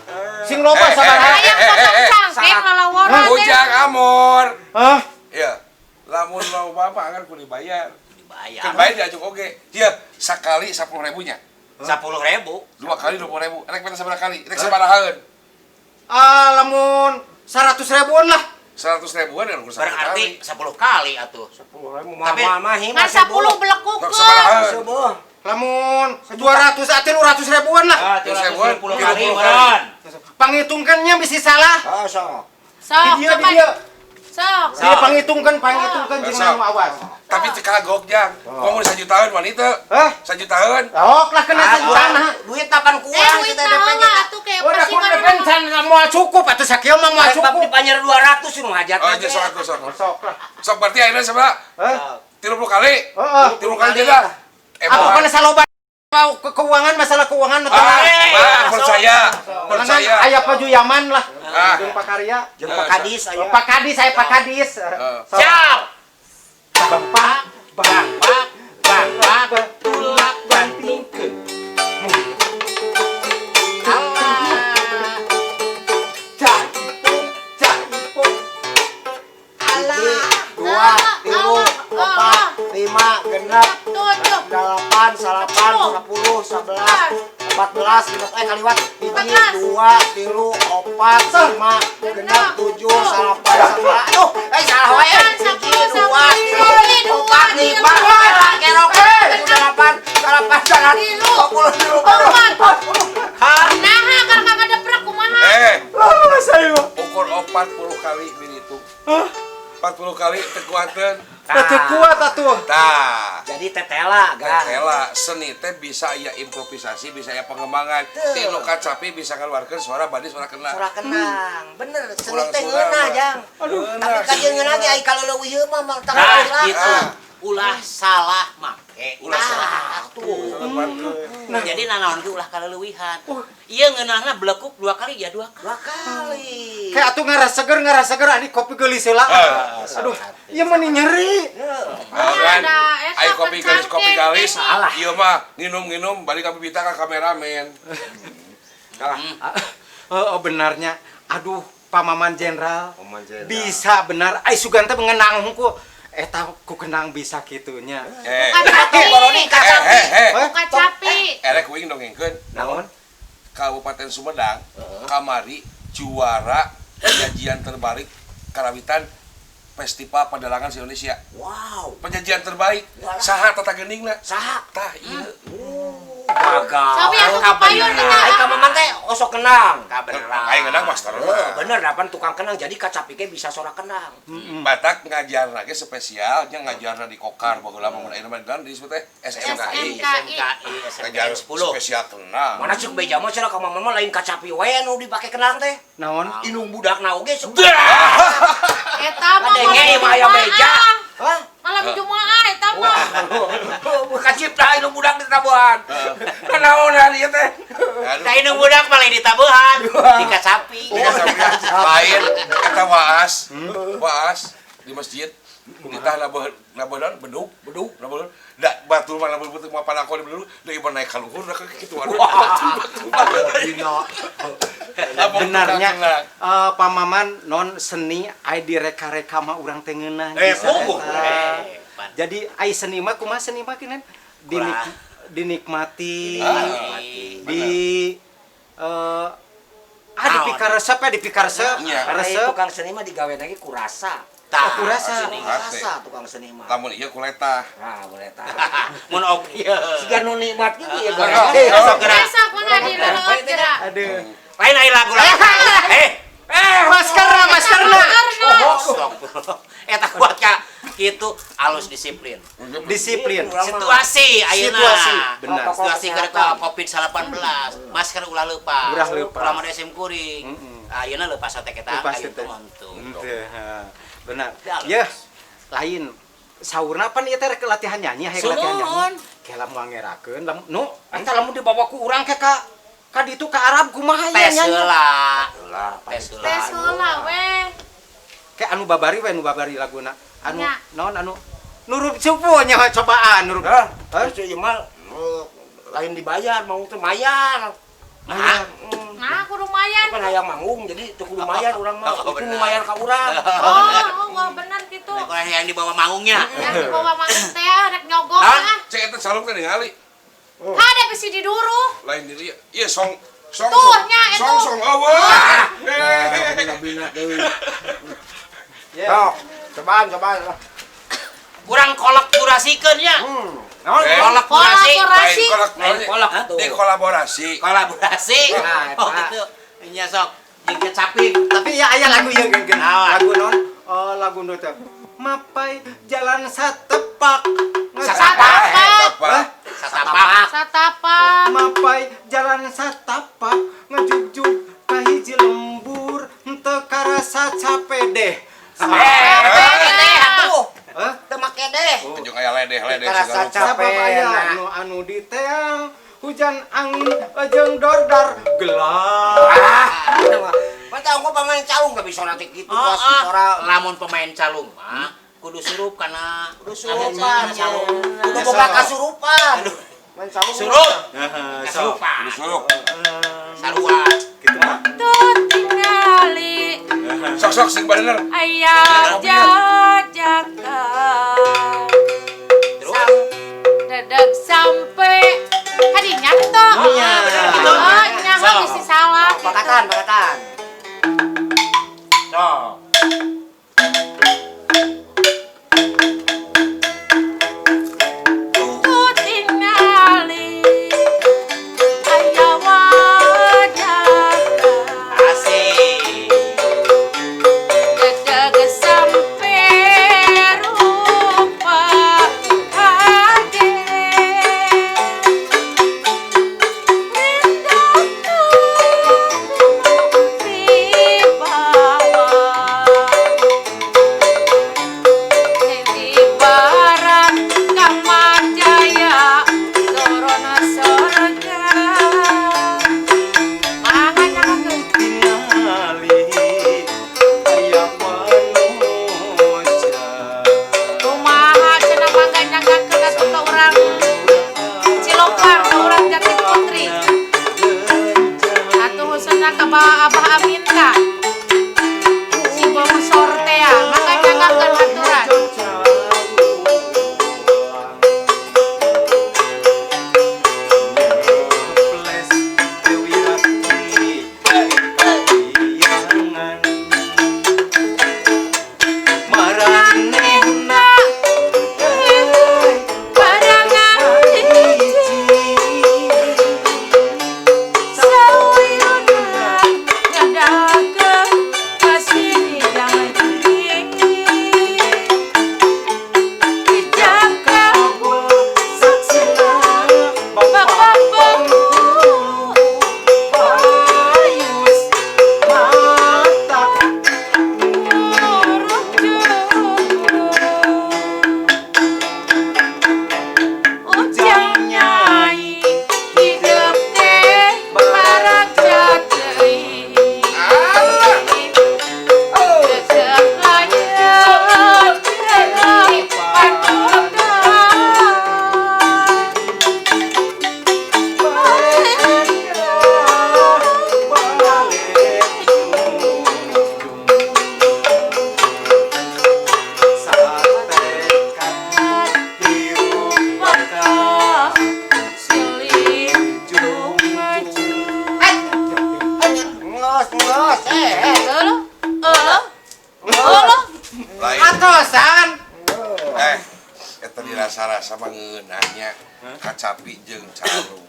Speaker 6: Sing loba sabaraha.
Speaker 4: Hayang potong cangkeng lalaworan teh.
Speaker 2: Ujang Amor.
Speaker 6: Hah?
Speaker 2: Ya, lamun lo bapak kan kudu dibayar.
Speaker 3: Dibayar.
Speaker 2: Kan bayar diajuk oge. Dia sakali 10.000-nya.
Speaker 3: 10.000.
Speaker 2: Dua kali 20.000. Rek mana sabaraha kali? Rek sabarahaeun?
Speaker 6: Lamun 100 ribuan lah.
Speaker 2: 100.000-an kan kurang
Speaker 3: Berarti 10 kali atuh.
Speaker 5: 10.000
Speaker 3: Tapi-
Speaker 5: mah
Speaker 4: Ngan 10 belekuk
Speaker 2: Sok
Speaker 4: ke.
Speaker 2: sabarahaeun?
Speaker 5: Sebuah.
Speaker 6: Lamun 200 atilu 100 ribuan lah.
Speaker 3: 310 kali
Speaker 2: 30
Speaker 3: meureun.
Speaker 6: Pangitungkannya bisa salah.
Speaker 5: Sok.
Speaker 4: Sok,
Speaker 6: Di
Speaker 4: coba.
Speaker 6: dia.
Speaker 4: Sok.
Speaker 6: Dia pangitungkan jeung
Speaker 2: Sok.
Speaker 6: nanu awas.
Speaker 2: Tapi teu kagok jang. Ngomong 1 jutaan wanita.
Speaker 6: Hah?
Speaker 2: 1 jutaan.
Speaker 6: Sok lah kena sejutaan.
Speaker 5: Duit tapan kurang
Speaker 4: Duit
Speaker 5: kita
Speaker 4: naon
Speaker 5: DP-nya.
Speaker 4: atuh kayak
Speaker 6: Udah
Speaker 4: persiman
Speaker 6: kan can mau cukup atuh sakieu mah mau
Speaker 5: Bab
Speaker 6: cukup.
Speaker 5: dipanjer 200 nu hajat.
Speaker 2: Oh, aja sok.
Speaker 6: Sok lah.
Speaker 2: Sok berarti ayeuna sabaraha?
Speaker 6: Hah?
Speaker 2: 30 kali.
Speaker 6: Heeh.
Speaker 2: 30 kali jeda.
Speaker 6: Apa kana saloba mau keuangan masalah keuangan nu
Speaker 2: percaya.
Speaker 6: Aya pajuyaman lah.
Speaker 2: Ah.
Speaker 6: Jeung pakarya.
Speaker 5: Jeung Pak Kadis aya.
Speaker 6: Pak Kadis saya Pak Kadis. Sok.
Speaker 3: Siap.
Speaker 6: Bang.
Speaker 3: Tulak bantingkeun.
Speaker 5: Dua, tilu, opat, lima, genep,
Speaker 4: 7.
Speaker 5: 8, 9, 10, 11, 14, kaliwat. 1, 2, tilu, opat, lima, genep, 7, 8, 9. Aduh, salah wae. 1, 2, tilu, opat, lima, kerok, 8, 20.
Speaker 4: Nah, karena kagak deprak kumaha.
Speaker 2: Ukur 40 kali bini itu. 40 kali tekuateun.
Speaker 6: Teu kuat atuh.
Speaker 2: Tah.
Speaker 5: Jadi tetela, gang.
Speaker 2: Tetela seni teh bisa aya improvisasi, bisa aya pengembangan. Ti nu kacapi bisa ngaluarkeun suara badi suara kena.
Speaker 5: Suara kenang, bener. Seni
Speaker 2: Kurang
Speaker 5: teh
Speaker 2: suara,
Speaker 5: ngeunah,
Speaker 2: Mbak.
Speaker 5: Jang. Tapi kajian ngeunah ge ai kalau leuwih ieu mah
Speaker 3: Nah,
Speaker 5: tengah
Speaker 3: gitu. Ulah salah make.
Speaker 2: Ulah salah.
Speaker 5: tuh.
Speaker 3: Nah, jadi nanaon ge ulah kaleuwihan. Ieu ngeunahna blekuk 2 kali ya 2 kali.
Speaker 5: 2 kali.
Speaker 6: Kayak atuh ngaras seger ani kopi geulis heula. Aduh, ieu mah nyeri.
Speaker 2: Kan ai
Speaker 4: Eta
Speaker 2: kopi galis.
Speaker 5: Salah.
Speaker 2: Ieu mah nginum balik ka bibita ka kameramen.
Speaker 6: Oh, benarnya. Aduh, Pamaman Jenderal. Bisa benar. Ai sugan teh mengenang hungku. Eta ku kenang bisa kitunya.
Speaker 4: Kacapi. Kacapi.
Speaker 2: Erek wing dongengkeun.
Speaker 6: Naon?
Speaker 2: Kabupaten Sumedang kamari juara penyajian terbaik karawitan Festival Pedalangan se-Indonesia.
Speaker 5: Wow.
Speaker 2: Penyajian terbaik. Saha tata geuningnna?
Speaker 5: Saha?
Speaker 2: Tah ieu.
Speaker 5: Gagal.
Speaker 4: Sawi aku kepayun kita.
Speaker 5: Ai ka Maman teh osok kenang.
Speaker 2: Aing ngeunang master.
Speaker 5: Bener dapan tukang kenang jadi kacapi ge bisa sora kenang.
Speaker 2: Batak ngajarna ge spesial nya ngajarna di Kokar baheula mah mun ayeuna mah disebut teh SMKI. Ngajar spesial kenang.
Speaker 5: Mana ceuk beja mah cenah ka Maman mah lain kacapi wae nu dipake kenang teh.
Speaker 6: Naon?
Speaker 5: Inung budakna oge sok.
Speaker 4: Eta mah
Speaker 5: Kadenge mah aya beja. Hah?
Speaker 4: Malam Jumaah eta mah.
Speaker 5: Kacipta inung budak di tabuhan. Naon ieu teh?
Speaker 3: Da inung budak malah ditabuhan, dikacapi.
Speaker 2: Lain eta waas di masjid. Ditah nabeun beduk nabeun. Da batur mah nabeun mah panakon beduk, da ieu naik ka luhur da kitu anu.
Speaker 6: Benarnya Pamaman non seni ai direka-reka mah urang teh ngeunah. Jadi ai seni mah kumaha seni mah kinan? Dinikmati. Dipikaresep
Speaker 5: Resep tukang seni mah digawe lagi kurasa.
Speaker 6: kurasa.
Speaker 5: Tukang seni mah.
Speaker 2: Lamun ieu kuletah.
Speaker 5: Nah, boleh tah.
Speaker 3: Mun oge
Speaker 5: Siga nu nikmat gitu ya, Bang.
Speaker 4: Besok mana di leuleut kira.
Speaker 6: Aduh.
Speaker 3: lain ai lagu lain.
Speaker 6: Maskerna.
Speaker 3: Eta kuat ka Gitu halus disiplin.
Speaker 6: Disiplin.
Speaker 3: Situasi ayeuna.
Speaker 6: Situasi, benar.
Speaker 3: Situasi keur Covid-19. Masker ulah leupas.
Speaker 6: Ulah leupas.
Speaker 3: Ulah mode sim kuring. Ayeuna leupas teh eta
Speaker 6: Leupas
Speaker 3: kitu
Speaker 6: teh.
Speaker 3: mantu.
Speaker 6: Benar.
Speaker 3: Halus.
Speaker 6: Ya, lain saurna pan ieu teh rek latihan nyanyi, hayang latihan nyanyi. Ke lamun ngangerakeun, lamun eta lamun dibawa ku urang ke ka ditu ka Arab kumaha ya
Speaker 3: Tes
Speaker 6: nyanyi.
Speaker 3: heula.
Speaker 4: Tes heula weh.
Speaker 6: Kayak anu babari laguna. Anu
Speaker 4: Nya.
Speaker 6: naon anu nurup cupu nya cobaan nurup.
Speaker 5: Hah? Itu ieu mah lain dibayar, mau teh mayar.
Speaker 6: Mayar.
Speaker 4: Nah, kudu mayan.
Speaker 5: Kan hayang manggung jadi teu kudu mayar urang mah. Itu nu mayar ka urang.
Speaker 4: Oh, wah bener gitu.
Speaker 3: Kalau yang dibawa manggungnya.
Speaker 4: Yang dibawa manggis teh rek nyogok
Speaker 3: Naon?
Speaker 4: ah.
Speaker 2: Cek eta calon teh ningali.
Speaker 4: Ada bisi di duru.
Speaker 2: Lain diri ieu song
Speaker 4: Tuh, nya, itu.
Speaker 2: song eueuh.
Speaker 5: Bina deui. Sok, cobaan.
Speaker 3: Kurang kolaborasikeun ya.
Speaker 5: Naon?
Speaker 3: Kolaborasi.
Speaker 4: Kolaborasi.
Speaker 2: Kolaborasi.
Speaker 3: Kolaborasi.
Speaker 6: Nah,
Speaker 3: Oh
Speaker 6: eta.
Speaker 3: gitu. Nya sok jeung kecaping.
Speaker 6: Tapi ya aya lagu ieu geun.
Speaker 3: Naon?
Speaker 6: Lagu naon? Oh, lagu nu teh. Mapai jalan satepak.
Speaker 4: Satapak.
Speaker 3: Satapak.
Speaker 4: Satapak.
Speaker 6: Mapai jalan satapak ngejujug ka hiji lembur henteu karasa capek deh.
Speaker 3: Teh atuh.
Speaker 6: Hah?
Speaker 3: Teu make deh.
Speaker 2: Tunjuk aya ledeh
Speaker 5: Karasa
Speaker 2: segala.
Speaker 6: Sabab aya anu di teang hujan angin jeung dordar gelap.
Speaker 5: Mata gua pamain calung gak bisa nanti gitu
Speaker 3: Oh,
Speaker 5: pasti ora
Speaker 3: lamun pemain calung mah kudu surup kana
Speaker 5: surupan
Speaker 3: calung.
Speaker 5: kudu boga kasurupan. Main calung.
Speaker 3: Surup.
Speaker 2: Surup.
Speaker 3: Sarua.
Speaker 6: Gitu mah.
Speaker 4: Tuh tingali
Speaker 2: Sok sing bener.
Speaker 4: ayah jajakan.
Speaker 3: Terus
Speaker 4: Dadak sampai hadinya tuh.
Speaker 3: Iya, bener gitu.
Speaker 4: Oh, nyaho
Speaker 3: Sok.
Speaker 4: bisi salah gitu.
Speaker 5: Pakatan.
Speaker 3: sok.
Speaker 4: Tuh tingali ayah wajakan.
Speaker 3: Asik.
Speaker 4: Dadak sampai rupa hade. Abah Aminta si bom sortea makanya ngangkat aturan.
Speaker 2: Eta dirasa-rasa mah ngeunahnya kacapi jeung calung.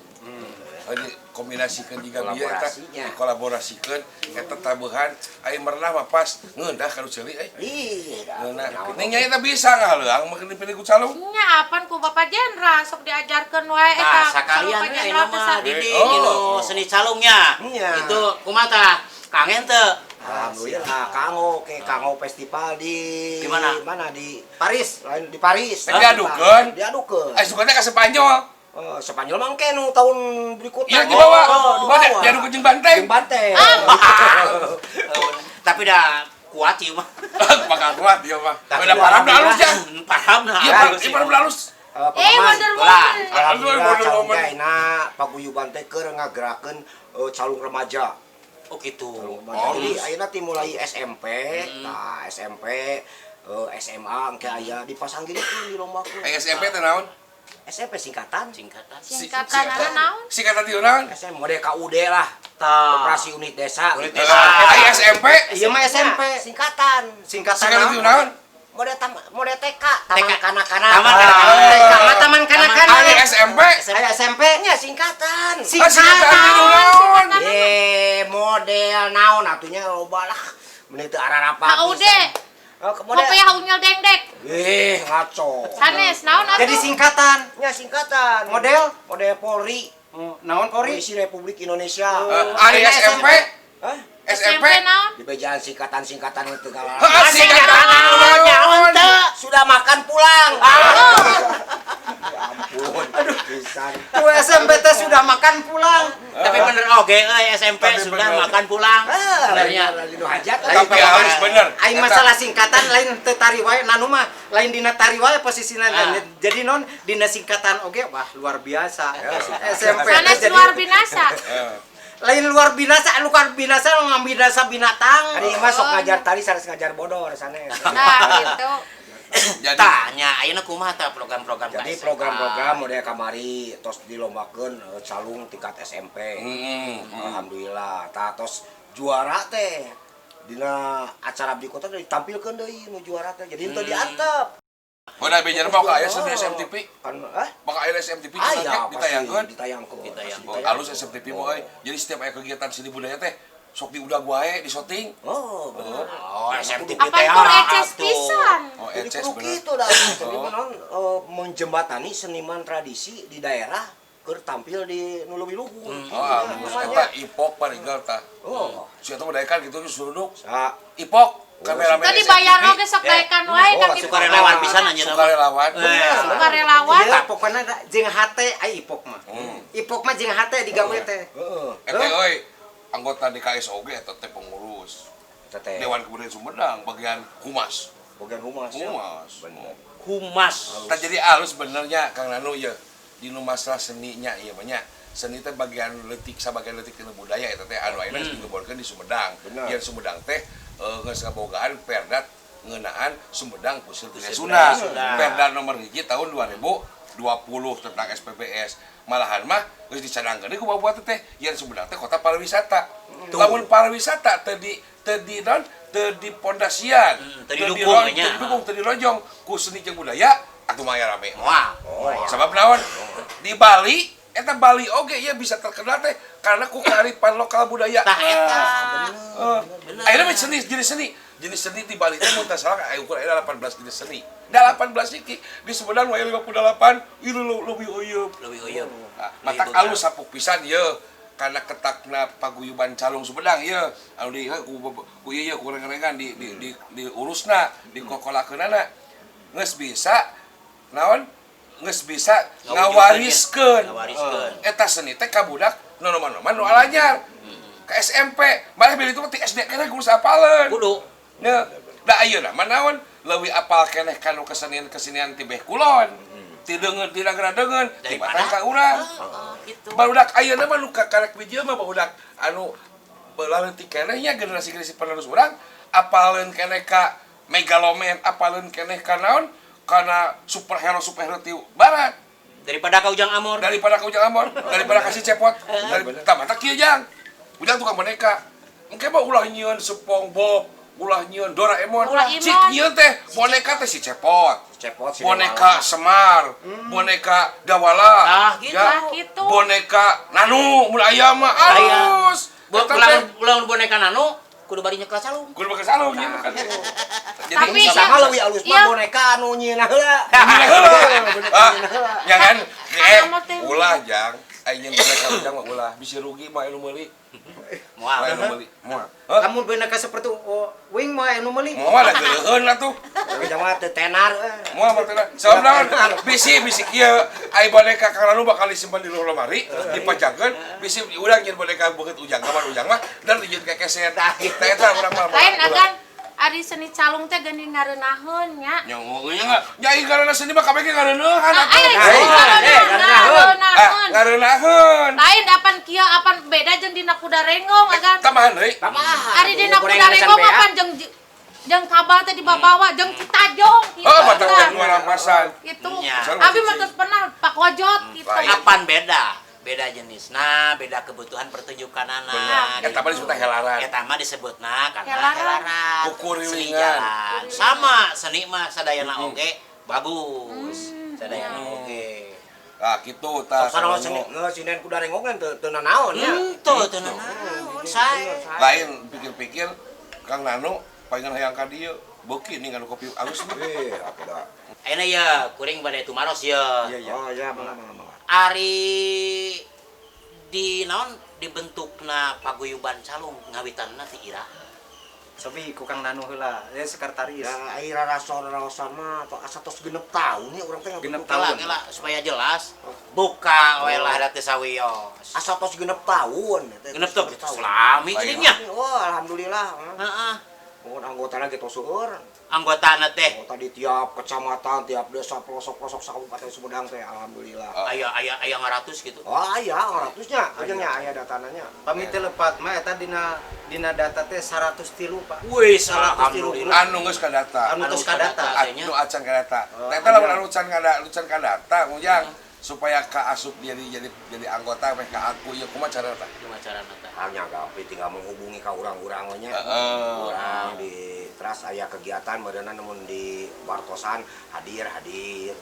Speaker 2: kombinasikeun jiga bieu eta
Speaker 5: Kolaborasinya.
Speaker 2: kolaborasikeun eta tabuhan ai merenah mah pas ngeundah ka ceuli
Speaker 5: Iya.
Speaker 2: ngeunah ning nya eta bisa ngaheulang meukeun dipilih ku calung
Speaker 4: Nya apan ku Bapak Jenderal sok diajarkeun wae eta.
Speaker 3: Tah sakalian
Speaker 4: Bapak
Speaker 3: we
Speaker 4: Jenderal
Speaker 3: ayeuna
Speaker 4: teh
Speaker 3: mah
Speaker 4: sa-
Speaker 3: Didi
Speaker 2: Oh.
Speaker 3: anu seni calungnya.
Speaker 5: Iya.
Speaker 3: Itu kumaha tah? Kangen teu?
Speaker 5: Alhamdulillah, Kango festival di
Speaker 3: Di mana?
Speaker 5: di
Speaker 6: Paris.
Speaker 5: lain di Paris.
Speaker 2: Diadukeun?
Speaker 5: Diadukeun.
Speaker 2: suka teh ka Spanyol
Speaker 5: Spanyol mah kenu tahun berikutnya.
Speaker 2: iya dibawa
Speaker 5: Oh,
Speaker 2: dibawa diadukeun jeung banteng
Speaker 5: Jeung banteng.
Speaker 3: Tapi dah kuat ieu mah.
Speaker 2: bakal kuat dia mah
Speaker 3: Tapi
Speaker 2: udah parah udah halus ya
Speaker 3: Pahamna.
Speaker 2: iya parah udah halus
Speaker 4: wonder
Speaker 3: Ulah.
Speaker 4: woman.
Speaker 5: Alhamdulillah
Speaker 2: Model
Speaker 5: calung
Speaker 2: momen.
Speaker 5: gaena paguyuban teh keur ngagerakeun calung remaja.
Speaker 3: Oh gitu.
Speaker 5: Jadi ayeuna ti mulai SMP, nah SMP, SMA engke aya dipasang gini tuh di lomba ku.
Speaker 2: SMP teh naon
Speaker 5: SMP singkatan.
Speaker 3: Singkatan.
Speaker 4: Singkatan naon?
Speaker 2: singkatan ti naon
Speaker 5: SMP model KUD lah.
Speaker 3: Tah.
Speaker 5: Operasi unit desa.
Speaker 3: Unit
Speaker 5: gitu.
Speaker 3: desa.
Speaker 2: ai SMP
Speaker 6: Ieu mah SMP.
Speaker 5: Singkatan.
Speaker 6: Singkatan
Speaker 2: singkatan ti
Speaker 6: naon?
Speaker 2: naon
Speaker 5: Model TK, taman
Speaker 3: TK.
Speaker 5: kanak-kanak.
Speaker 3: Taman
Speaker 6: Ah,
Speaker 3: kanak-kanak.
Speaker 6: TK mah taman kanak-kanak.
Speaker 2: ai SMP
Speaker 6: Saya SMP.
Speaker 5: Nya singkatan.
Speaker 2: singkatan ti naon
Speaker 5: Model naon atunya loba lah. Meni teu ararapa.
Speaker 4: HUD.
Speaker 5: Model.
Speaker 4: Kopi haunyel dengdek.
Speaker 5: Ngaco.
Speaker 4: Sanes naon atuh?
Speaker 6: Jadi singkatan.
Speaker 5: Nya singkatan.
Speaker 6: Model?
Speaker 5: Model Polri.
Speaker 6: Naon Polri?
Speaker 5: Polisi Republik Indonesia.
Speaker 2: ai SMP
Speaker 5: Hah?
Speaker 2: SMP
Speaker 4: naon?
Speaker 5: Di bejaan singkatan-singkatan itu galak.
Speaker 2: singkatan
Speaker 5: Naon
Speaker 2: naon
Speaker 5: teu? Sudah makan pulang. Ya ampun. Aduh, pisan.
Speaker 6: Tuh SMP teh sudah makan pulang.
Speaker 3: Tapi bener oge SMP
Speaker 2: Tapi
Speaker 3: sudah
Speaker 2: bener.
Speaker 3: makan pulang.
Speaker 5: Benernya.
Speaker 3: Benernya.
Speaker 5: Lagi nu hajat.
Speaker 2: tapi harus bener
Speaker 6: Aing masalah singkatan lain teu tari wae nanu mah lain dina tari wae posisina. Jadi non dina singkatan oge wah luar biasa. SMP teh
Speaker 4: Sanes
Speaker 6: jadi
Speaker 4: luar binasa.
Speaker 6: lain luar binasa ngambinasa binatang.
Speaker 5: Ari mah sok ngajar tari sanes ngajar bodor sanes.
Speaker 4: Nah, gitu.
Speaker 2: jadi
Speaker 3: Tanya ayeuna kumaha tah program-program
Speaker 5: Jadi
Speaker 3: KSK?
Speaker 5: program-program model kamari tos dilombakeun calung tingkat SMP. Alhamdulillah. Tah tos juara teh dina acara abdi kota ditampilkeun deui nu juara teh. Jadi teu diantep.
Speaker 2: udah bener mau ka aya seni SMTV
Speaker 5: Kan
Speaker 2: bakal aya SMTV
Speaker 5: aya
Speaker 2: ditayangkeun
Speaker 5: ditayangkeun.
Speaker 2: halus SMTV mah euy jadi setiap aya kegiatan seni budaya teh sok diudag wae di syuting
Speaker 5: Oh, bener.
Speaker 3: Oh, SMP
Speaker 4: Apa
Speaker 3: teh
Speaker 4: kur eces
Speaker 3: atuh.
Speaker 4: pisan?
Speaker 2: oh
Speaker 5: Jadi
Speaker 2: eces
Speaker 5: kudu
Speaker 2: bener
Speaker 5: kitu dah. Jadi menon menjembatani seniman tradisi di daerah keur tampil di nu leuwih luhur.
Speaker 2: oh halus eta ipok paringgal tah
Speaker 5: Oh,
Speaker 2: sia teh budayakan gitu suruduk
Speaker 5: sa
Speaker 2: ipok kameramen
Speaker 4: Tadi bayar oge sok daekan wae kan
Speaker 3: Suka relawan pisan anjeun.
Speaker 2: sukarelawan
Speaker 4: Sukarelawan.
Speaker 6: Eta pokona jeung hate ai ipok mah. Ipok mah jeung hate digawe teh.
Speaker 5: heeh.
Speaker 2: eta euy anggota DKS oge eta teh pengurus
Speaker 5: Teteh.
Speaker 2: Dewan Kebudayaan Sumedang bagian humas
Speaker 5: Bagian humas. ya.
Speaker 2: humas
Speaker 5: Bener.
Speaker 3: Humas.
Speaker 2: tak jadi halus benernya Kang Nanu ya di nu masalah seninya ieu banyak seni teh bagian leutik sabagian leutik tina budaya eta teh anu ayeuna geus digeborkeun di Sumedang
Speaker 5: Bener.
Speaker 2: yen Sumedang teh geus ngabogaan perdat ngeunaan Sumedang Puseur
Speaker 5: Puseur
Speaker 2: Sunda
Speaker 3: Sunda.
Speaker 2: perda nomor 1 tahun 2020 tentang SPPS malahan mah geus dicadangkeun ku babuat teh yen Sumedang teh kota pariwisata lamun pariwisata teu dipondasian
Speaker 3: teu didukung nya.
Speaker 2: teu dirojong ku seni jeung budaya atuh mah aya rame
Speaker 3: Wah.
Speaker 2: sabab naon di Bali eta Bali oge ya bisa terkenal teh karena ku kearifan lokal budaya
Speaker 3: Tah eta.
Speaker 2: akhirnya seni jenis seni di Bali teh mun teu salah aya ukur aya 18 jenis seni da 18 iki di Sumedang aya 58 ieu leuwih oyeup
Speaker 3: Leuwih oyeup.
Speaker 2: matak alus sapuk pisan ieu karena ketakna paguyuban calung Sumedang ieu anu di ku ieu ku rengan diurusna dikokolakeunana geus bisa naon geus bisa ngawariskeun eta seni teh ka budak nu noman-noman nu alanyar ka SMP malah beli itu ti SD keneh kudu apaleun
Speaker 3: Kudu.
Speaker 2: nya da ayeuna mah naon leuwih apal keneh kanu kesenian tibeh kulon ti deungeun ti dageun ti batang ka urang
Speaker 3: Gitu.
Speaker 2: barudak ayeuna mah nu karek bijeu mah barudak anu leutik keneh nya generasi penerus urang apaleun keneh ka Megaloman apaleun keneh ka naon kana superhero ti barat
Speaker 3: Daripada ka Ujang Amor.
Speaker 2: daripada kasih cepot dari tamata kieu jang ujang tukang boneka engke mah ulah nyieun SpongeBob ulah nyieun Doraemon.
Speaker 4: Ulah Imon.
Speaker 2: Cik nyieun teh boneka teh si Cepot. Boneka Semar, boneka Dawala.
Speaker 3: Ah, gitu.
Speaker 4: Gitu.
Speaker 2: Boneka Nanu mulai aya mah alus.
Speaker 3: Ulang boneka nano kudu bari nyekel calung.
Speaker 2: Kudu pakai salung nya kan.
Speaker 4: Tapi
Speaker 5: sama leuwih alus
Speaker 4: iya.
Speaker 5: mah boneka anu nyieunna heula.
Speaker 2: Jangan
Speaker 4: Kamu teh.
Speaker 2: ulah jang. Aing boneka ujang mah ulah bisa rugi mah anu meuli.
Speaker 3: Moal.
Speaker 2: Anu meuli. Moal.
Speaker 6: Lamun boneka seperti wing mah anu meuli.
Speaker 2: Moal lah geuleun lah tuh.
Speaker 5: Tapi jangan teu tenar.
Speaker 2: Moal mah teh. Sabab naon? Bisi kieu ai boneka Kang Ranu bakal disimpen di lemari, dipajangkeun, bisi urang nyeun boneka beungeut ujang kamar ujang mah dan dijieun kekeset. Tah eta urang mah.
Speaker 4: Lain agan ari seni calung teh geuning ngareunaheun nya.
Speaker 2: Nya nya nyai karena seni mah kabeh ngareunahan atuh. Ngareunaheun.
Speaker 4: Lain apan kieu apan beda jeung dina kuda renggong agan.
Speaker 2: Tambahan deui.
Speaker 4: Ari dina kuda renggong apan jeung kabal teh dibawa jeung kitajong gitu.
Speaker 2: Oh, batang teh nu rampasan.
Speaker 4: Gitu.
Speaker 3: Nya.
Speaker 4: Abi mah teu pernah pak wajot gitu.
Speaker 3: Apan beda jenisna, beda kebutuhan pertunjukan anak.
Speaker 2: Eta mah disebut helaran.
Speaker 3: Eta mah disebutna karena
Speaker 4: Helaran.
Speaker 3: helaran.
Speaker 2: Ukur
Speaker 3: Seni
Speaker 2: rilingan.
Speaker 3: jalan. Sama seni mah sadayana oge bagus. Sadayana oge.
Speaker 2: Nah, kitu tah.
Speaker 5: Sarua sinen kuda renggong kan teu nanaon nya.
Speaker 3: Tuh naon sae.
Speaker 2: Lain pikir-pikir Kang Nanu palingan hayang ka dieu. Beuki nih nganu kopi alus mah.
Speaker 5: Apa dah.
Speaker 3: Ayeuna ya kuring bade tumaros ya.
Speaker 5: Oh ya, mangga.
Speaker 3: Ari di naon dibentukna paguyuban calung ngawitanna ti Ira.
Speaker 6: Sobi ku Kang Nanu heula, sekretaris.
Speaker 5: Ya ai rarasan mah tos asa tos 6 tahun ya urang teh
Speaker 6: Genep
Speaker 3: Gela
Speaker 6: tahun.
Speaker 3: gela supaya jelas. Buka we lah da teh sawios.
Speaker 5: asa tos 6 tahun.
Speaker 3: Genep tuh selami jadinya.
Speaker 5: Oh, alhamdulillah.
Speaker 3: Heeh.
Speaker 5: Mun anggotana gitu seueur.
Speaker 3: Anggotana teh
Speaker 5: Anggota di tiap kecamatan, tiap desa, pelosok-pelosok Kabupaten Sumedang teh alhamdulillah.
Speaker 3: aya 100 gitu.
Speaker 5: Oh iya, 100-nya. Ajengnya aya datananya.
Speaker 6: Pami teh lepat mah eta dina data teh 103 Pak.
Speaker 3: Wih,
Speaker 5: Alhamdulillah.
Speaker 2: Anu geus ka data.
Speaker 6: Anu geus kadata.
Speaker 2: Anu acan ka data. Eta lamun anu can ka data ujang supaya ka asup jadi anggota meh ka aku ieu kumaha carana tah?
Speaker 3: Kumaha carana teh?
Speaker 5: Hanya gampang tinggal menghubungi ka urang-urang nya.
Speaker 2: Heeh.
Speaker 5: Urang di teras aya kegiatan meureunna namun di Bartosan hadir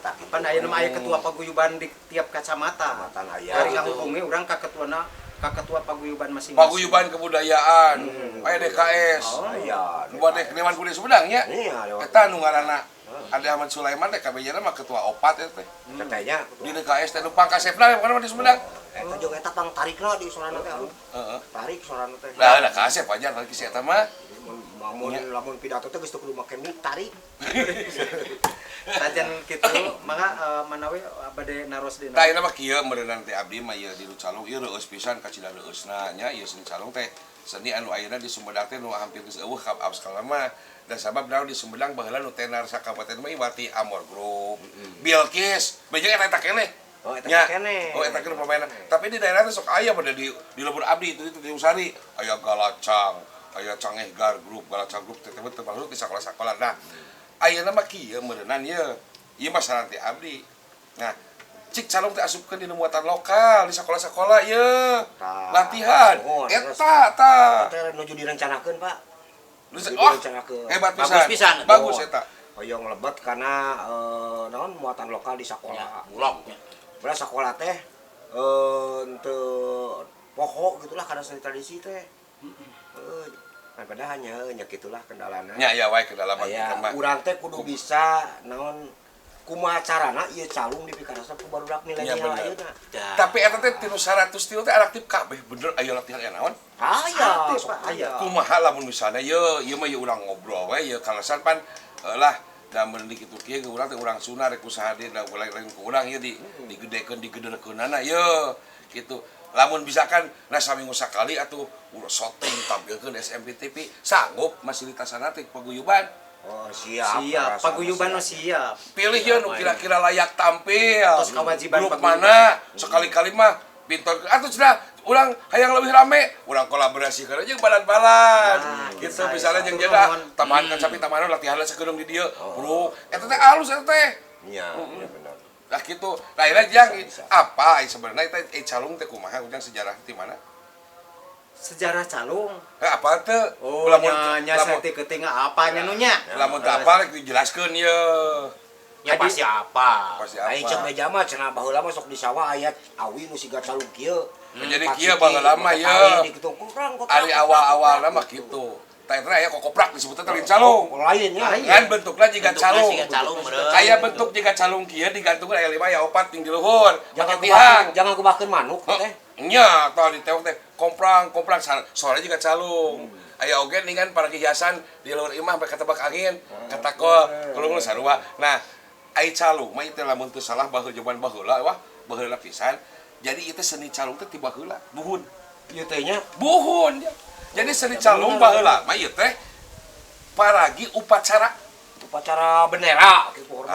Speaker 5: tak kitu.
Speaker 6: Pan aya mah aya ketua paguyuban di tiap kacamata.
Speaker 5: Kecamatan aya.
Speaker 6: Dari ngahubungi urang ka ketuana ka ketua paguyuban masing-masing.
Speaker 2: Paguyuban kebudayaan. Aya DKS.
Speaker 6: Oh.
Speaker 5: Aya.
Speaker 2: Buat Dewan Budaya Sumedang nya.
Speaker 5: Iya, lewat.
Speaker 2: Eta nu ngaranna Ade Ahmad Sulaiman teh kabejana mah ketua opat eta teh.
Speaker 5: Katanya
Speaker 2: Di DKS teh nu pangkasepna kana di Sumedang.
Speaker 5: eta jeung eta pang tarikna di sorana teh.
Speaker 2: Heeh.
Speaker 5: Tarik sorana teh.
Speaker 2: Nah, da kasep aja lagi si eta mah.
Speaker 5: Lamun pidato teh geus teu kudu make mic tarik.
Speaker 6: Sajan kitu mangga manawe bade naros dina.
Speaker 2: Tah ieu mah kieu meureunan teh abdi mah ieu di Calung ieu reueus pisan ka cila reueusna nya ieu seni Calung teh seni anu ayeuna di Sumedang teh nu hampir geus eueuh ka abskala mah dan sabab naon di Sumedang baheula nu tenar sakabupaten mah Iwati Amor Group, Bilkis, bejeung eta keneh.
Speaker 5: Oh, eta
Speaker 2: Nya.
Speaker 5: keneh.
Speaker 2: Oh, eta keneh pemainna. Tapi di daerah teh sok aya pada di lembur abdi itu di Usari aya Galacang, aya Cangeh Gar Group, Galacang Group teh termasuk di sekolah-sekolah. Nah, ayeuna mah kieu meureunan ieu. Ieu mah saran ti abdi. Nah, cik calung teh asupkeun di muatan lokal di sekolah-sekolah ieu.
Speaker 5: Tah.
Speaker 2: Latihan.
Speaker 5: Oh,
Speaker 2: Eta tah.
Speaker 5: Teh nuju direncanakeun, Pak.
Speaker 2: Oh, hebat pisan.
Speaker 3: Bagus pisan.
Speaker 2: Bagus eta.
Speaker 5: Hoyong lebet karena naon muatan lokal di
Speaker 3: Ya,
Speaker 5: sekolah.
Speaker 3: bulognya.
Speaker 5: Belah sekolah teh teu pokok gitulah karena seni tradisi teh. Kan padahal nya gitulah kendalana.
Speaker 2: Nya ya wae ke dalam
Speaker 5: Aya
Speaker 2: mah.
Speaker 5: urang teh kudu bisa naon kumaha carana ieu calung dipikarasan ku barudak
Speaker 2: Ya,
Speaker 5: milenial
Speaker 2: bener.
Speaker 5: ayeuna.
Speaker 2: Tapi eta teh tinu 100 tilu teh aktif kabeh bener aya latihan aya naon?
Speaker 5: Aya,
Speaker 6: Aktif,
Speaker 5: sok
Speaker 6: Pak, aya.
Speaker 2: Kumaha lamun misalnya ieu mah ieu urang ngobrol we ieu kalasan pan lah da mun di kitu kieu urang teh urang Sunda rek usaha di da lain ku urang ieu digedekeun digederkeunana ieu kitu. Lamun misalkan nah saminggu sakali atuh urang syuting tampilkeun SMP TV sanggup fasilitasana teh paguyuban.
Speaker 5: Oh, siap.
Speaker 6: Siap,
Speaker 5: rasa
Speaker 6: paguyuban mah
Speaker 5: siap.
Speaker 6: siap.
Speaker 2: Pilih ya nu kira-kira layak tampil.
Speaker 6: Tos kewajiban
Speaker 2: grup
Speaker 6: paguyuban.
Speaker 2: mana sekali-kali mah pintor atuh cenah urang hayang lebih rame urang kolaborasi kana jeung balan-balan gitu
Speaker 6: bisa,
Speaker 2: misalnya
Speaker 6: bisa.
Speaker 2: jeung jeda
Speaker 6: Mohon.
Speaker 2: tambahan kan sapi tambahan latihan sakedeung di dieu bro eta teh alus eta teh
Speaker 5: Iya, iya benar.
Speaker 2: nah gitu nah akhirnya jang apa sebenarnya eta calung teh kumaha ujang sejarah di mana
Speaker 6: sejarah calung.
Speaker 2: Apa teh?
Speaker 6: Oh, nya saya ketinggal apanya nunya?
Speaker 2: Lamun teu apa rek dijelaskeun ye.
Speaker 3: Ya pasti apa?
Speaker 2: Pasti
Speaker 5: Ai
Speaker 2: apa?
Speaker 5: cek meja mah cenah baheula mah sok di sawah aya awi nu siga calung kieu.
Speaker 2: Jadi kieu baheula mah ye. Ari awal-awalna mah kitu. Tah eta aya kokoprak disebutna teh calung.
Speaker 5: Lain ya.
Speaker 2: Kan bentukna jiga calung.
Speaker 3: calung meureun.
Speaker 2: Aya bentuk jiga calung kieu digantungkeun aya 5 aya 4 ting di luhur.
Speaker 5: Jangan kubakeun manuk teh.
Speaker 2: Nya tah ditewek teh komprang sore juga calung. Aya oge ningan para hiasan di luhur imah sampai ketebak angin, katakol, kulung sarua. Nah, ai calung mah itu lamun teu salah baheula jaman baheula wah, baheula pisan. Jadi itu seni calung teh ti baheula, buhun.
Speaker 5: Ieu teh nya
Speaker 2: Buhun. Jadi seni calung baheula mah ieu teh paragi upacara
Speaker 5: bendera kitu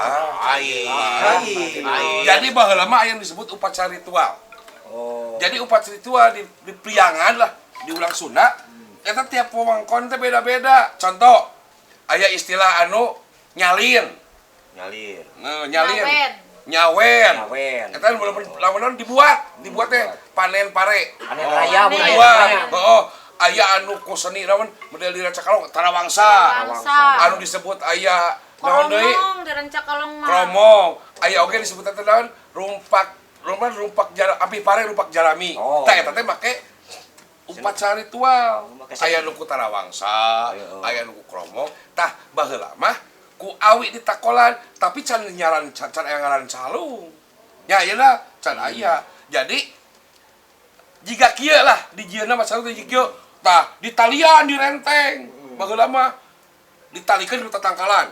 Speaker 2: Jadi baheula mah aya yang disebut upacara ritual.
Speaker 5: Oh.
Speaker 2: Jadi upacara ritual di priangan lah, di ulang Sunda, eta tiap wewengkon teh beda-beda. Contoh, aya istilah anu nyalin. Nyalin. Nyawen. Eta lamun dibuat teh panen pare.
Speaker 5: Panen raya
Speaker 2: Heeh. Aya anu ku seni naon model di Rancakalong tarawangsa. Anu disebut aya naon deui?
Speaker 4: Kromong di Rancakalong mah.
Speaker 2: Kromong. Aya oge disebut teh naon? Rumpak api pare rumpak jalami. Tah eta teh make upacara ritual. Aya nu ku tarawangsa, aya nu ku kromong. Tah baheula mah ku awi ditakolan, tapi can nyaran can aya ngaran calung. Ya iyalah can aya. Jadi jika kieu lah di jieuna mah calung teh kieu. Tah di talian di renteng. Baheula mah ditalikeun ku tatangkalan.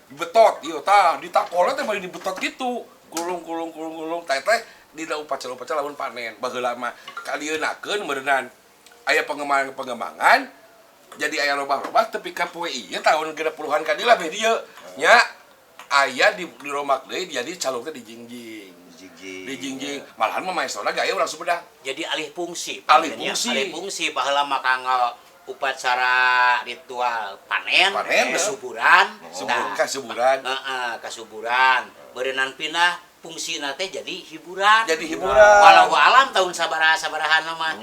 Speaker 2: Dibetot ieu tah ditakolan teh bari dibetot kitu. Gulung teh dina upacara lamun panen baheula mah kalieunnakeun meureunnan aya pengembangan jadi aya robah-robah tepi ka poe ieu tahun 60-an ka dieu lah be dieu nya aya di romak deui jadi calung teh dijingjing malahan mah maestona gaya urang Sumedang
Speaker 3: Jadi alih fungsi baheula mah kanggo upacara ritual panen. Kesuburan berenang pindah fungsina teh jadi hiburan. Walau alam tahun sabarahan mah.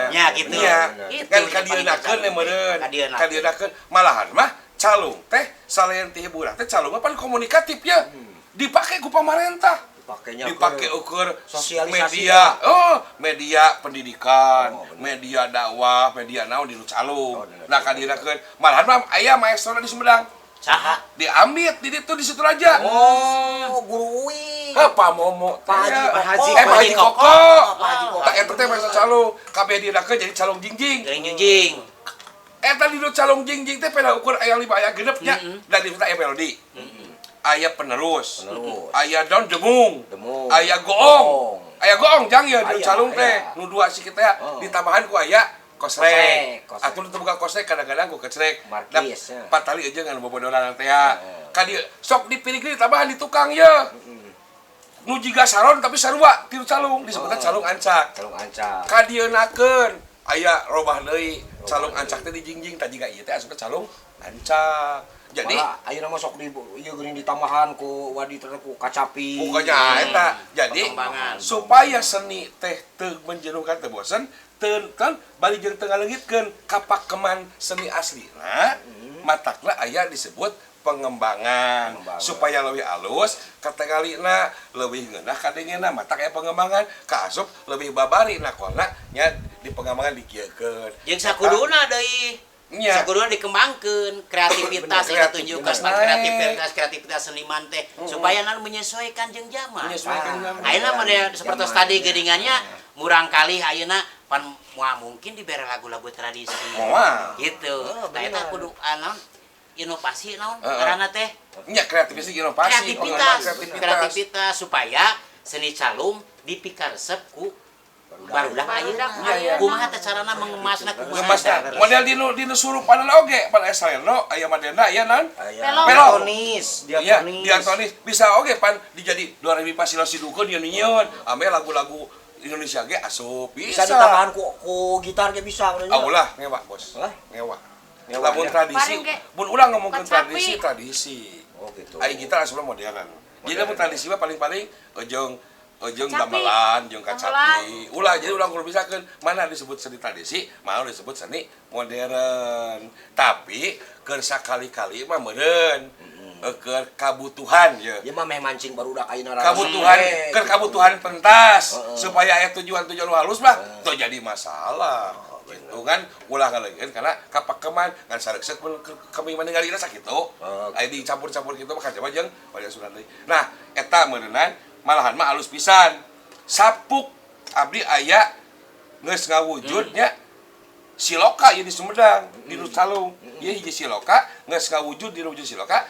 Speaker 3: Nya gitu.
Speaker 2: Kan kadienakeun meureun. Kadienakeun malahan mah calung teh selain ti hiburan teh calung mah pan komunikatif ya. Dipake ku pamarentah. Dipake ukur media. Media pendidikan, media dakwah, media naon di calung. Nah kadienakeun malahan mah aya maestro di Sumedang.
Speaker 3: Saha?
Speaker 2: Diambil di situ aja.
Speaker 5: Oh, guru Uwi.
Speaker 2: Apa momo?
Speaker 5: Pak
Speaker 2: Haji Koko. Tak eta teh masa calung. Kabeh dinakeun jadi calung jingjing. Eta di calung jingjing teh peda ukur aya 5 aya genep nya. Dan di aya melodi. Aya penerus. Aya daun dengung. Aya goong. Aya goong jang ya di calung teh. Nu 2 sikit teh ditambahan ku aya kosrek. Atuh teu buka kosrek kadang-kadang ku kecrek.
Speaker 5: Markis.
Speaker 2: Patali aja anu bobodonan teh ya. Ka dieu sok dipilih tambahan di tukang ye. Nu jiga saron tapi sarua ti calung disebutna calung ancak. Ka dieunakeun aya robah deui calung ancak teh dijingjing tah jiga ieu teh asupna calung ancak. Jadi
Speaker 5: ayeuna mah sok di ieu geuning ditambahan ku wadi teh ku kacapi.
Speaker 2: Pokoknya eta. Jadi supaya seni teh teu menjenuhkan teu bosen kan bari jeung teu ngaleungitkeun kapakeman seni aslina matakna aya disebut pengembangan supaya leuwih alus katingalina leuwih ngeunah kadengena matak aya pengembangan kaasup leuwih babari nakolna nya di pengembangan dikieukeun
Speaker 3: jeung sakuduna deui sakuduna dikembangkeun kreativitas eta tunjukkeun kreativitas seniman teh supaya naon menyesuaikan jeung zaman. Ayeuna mah seperti tadi geuningannya murang kali ayeuna pan mungkin dibere lagu-lagu tradisi. Gitu. Tah eta kudu anu inovasi naon ngaranna teh?
Speaker 2: Nya kreativitas inovasi.
Speaker 3: Kreativitas supaya seni calung dipikaresep ku barudak ayeuna. Kumaha teh carana mengemasna kumaha?
Speaker 2: Model dinu surupan oge pan esaleno aya modelna aya naon? Diatonis. Bisa oge pan dijadi 2000 pasilasi dukeun nyieun ame lagu-lagu Indonesia ge asup bisa
Speaker 5: ditambahan ku gitar ge bisa urang.
Speaker 2: Ulah ngewa bos. Ngewa. Lamun tradisi, mun ulah ngomongkeun tradisi.
Speaker 5: Oh gitu.
Speaker 2: Ai gitar asupna modernan. Jadi lamun tradisi mah paling-paling ojong jeung
Speaker 4: Capi.
Speaker 2: gamelan jeung kacapi.
Speaker 4: Gamelan.
Speaker 2: Ulah jadi urang kudu misalkeun mana disebut seni tradisi, mau disebut seni modern. Tapi keur sakali-kali mah meureun. Keur kabutuhan ya.
Speaker 5: Ieu mah meh mancing barudak ayeuna
Speaker 2: Kabutuhan pentas supaya aya tujuan-tujuan halus mah teu jadi masalah. Gitu kan ulah ngaleungkeun karena kapakeman ngan sareksek kami maninggalina sakitu. Aya dicampur-campur kitu mah kacama jeung pada sunan deui. Nah, eta meuneunan malahan mah alus pisan. Sapuk abdi aya geus ngawujudnya siloka ieu di Sumedang, di Nusalung. Ieu hiji siloka geus ngawujud di wujud siloka.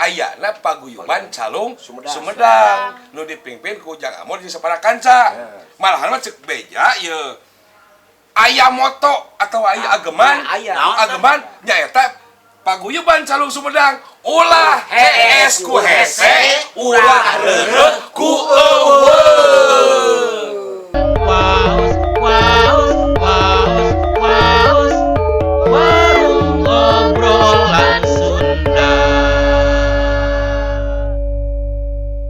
Speaker 2: Ayana paguyuban Calung Sumedang nu dipimpin ku Ujang Amor di Sapara Kanca. Malahan mah ceuk beja ieu. Aya moto atau aya ageman. Ageman nyaeta paguyuban Calung Sumedang. Ulah hees ku hese, ulah reureuh ku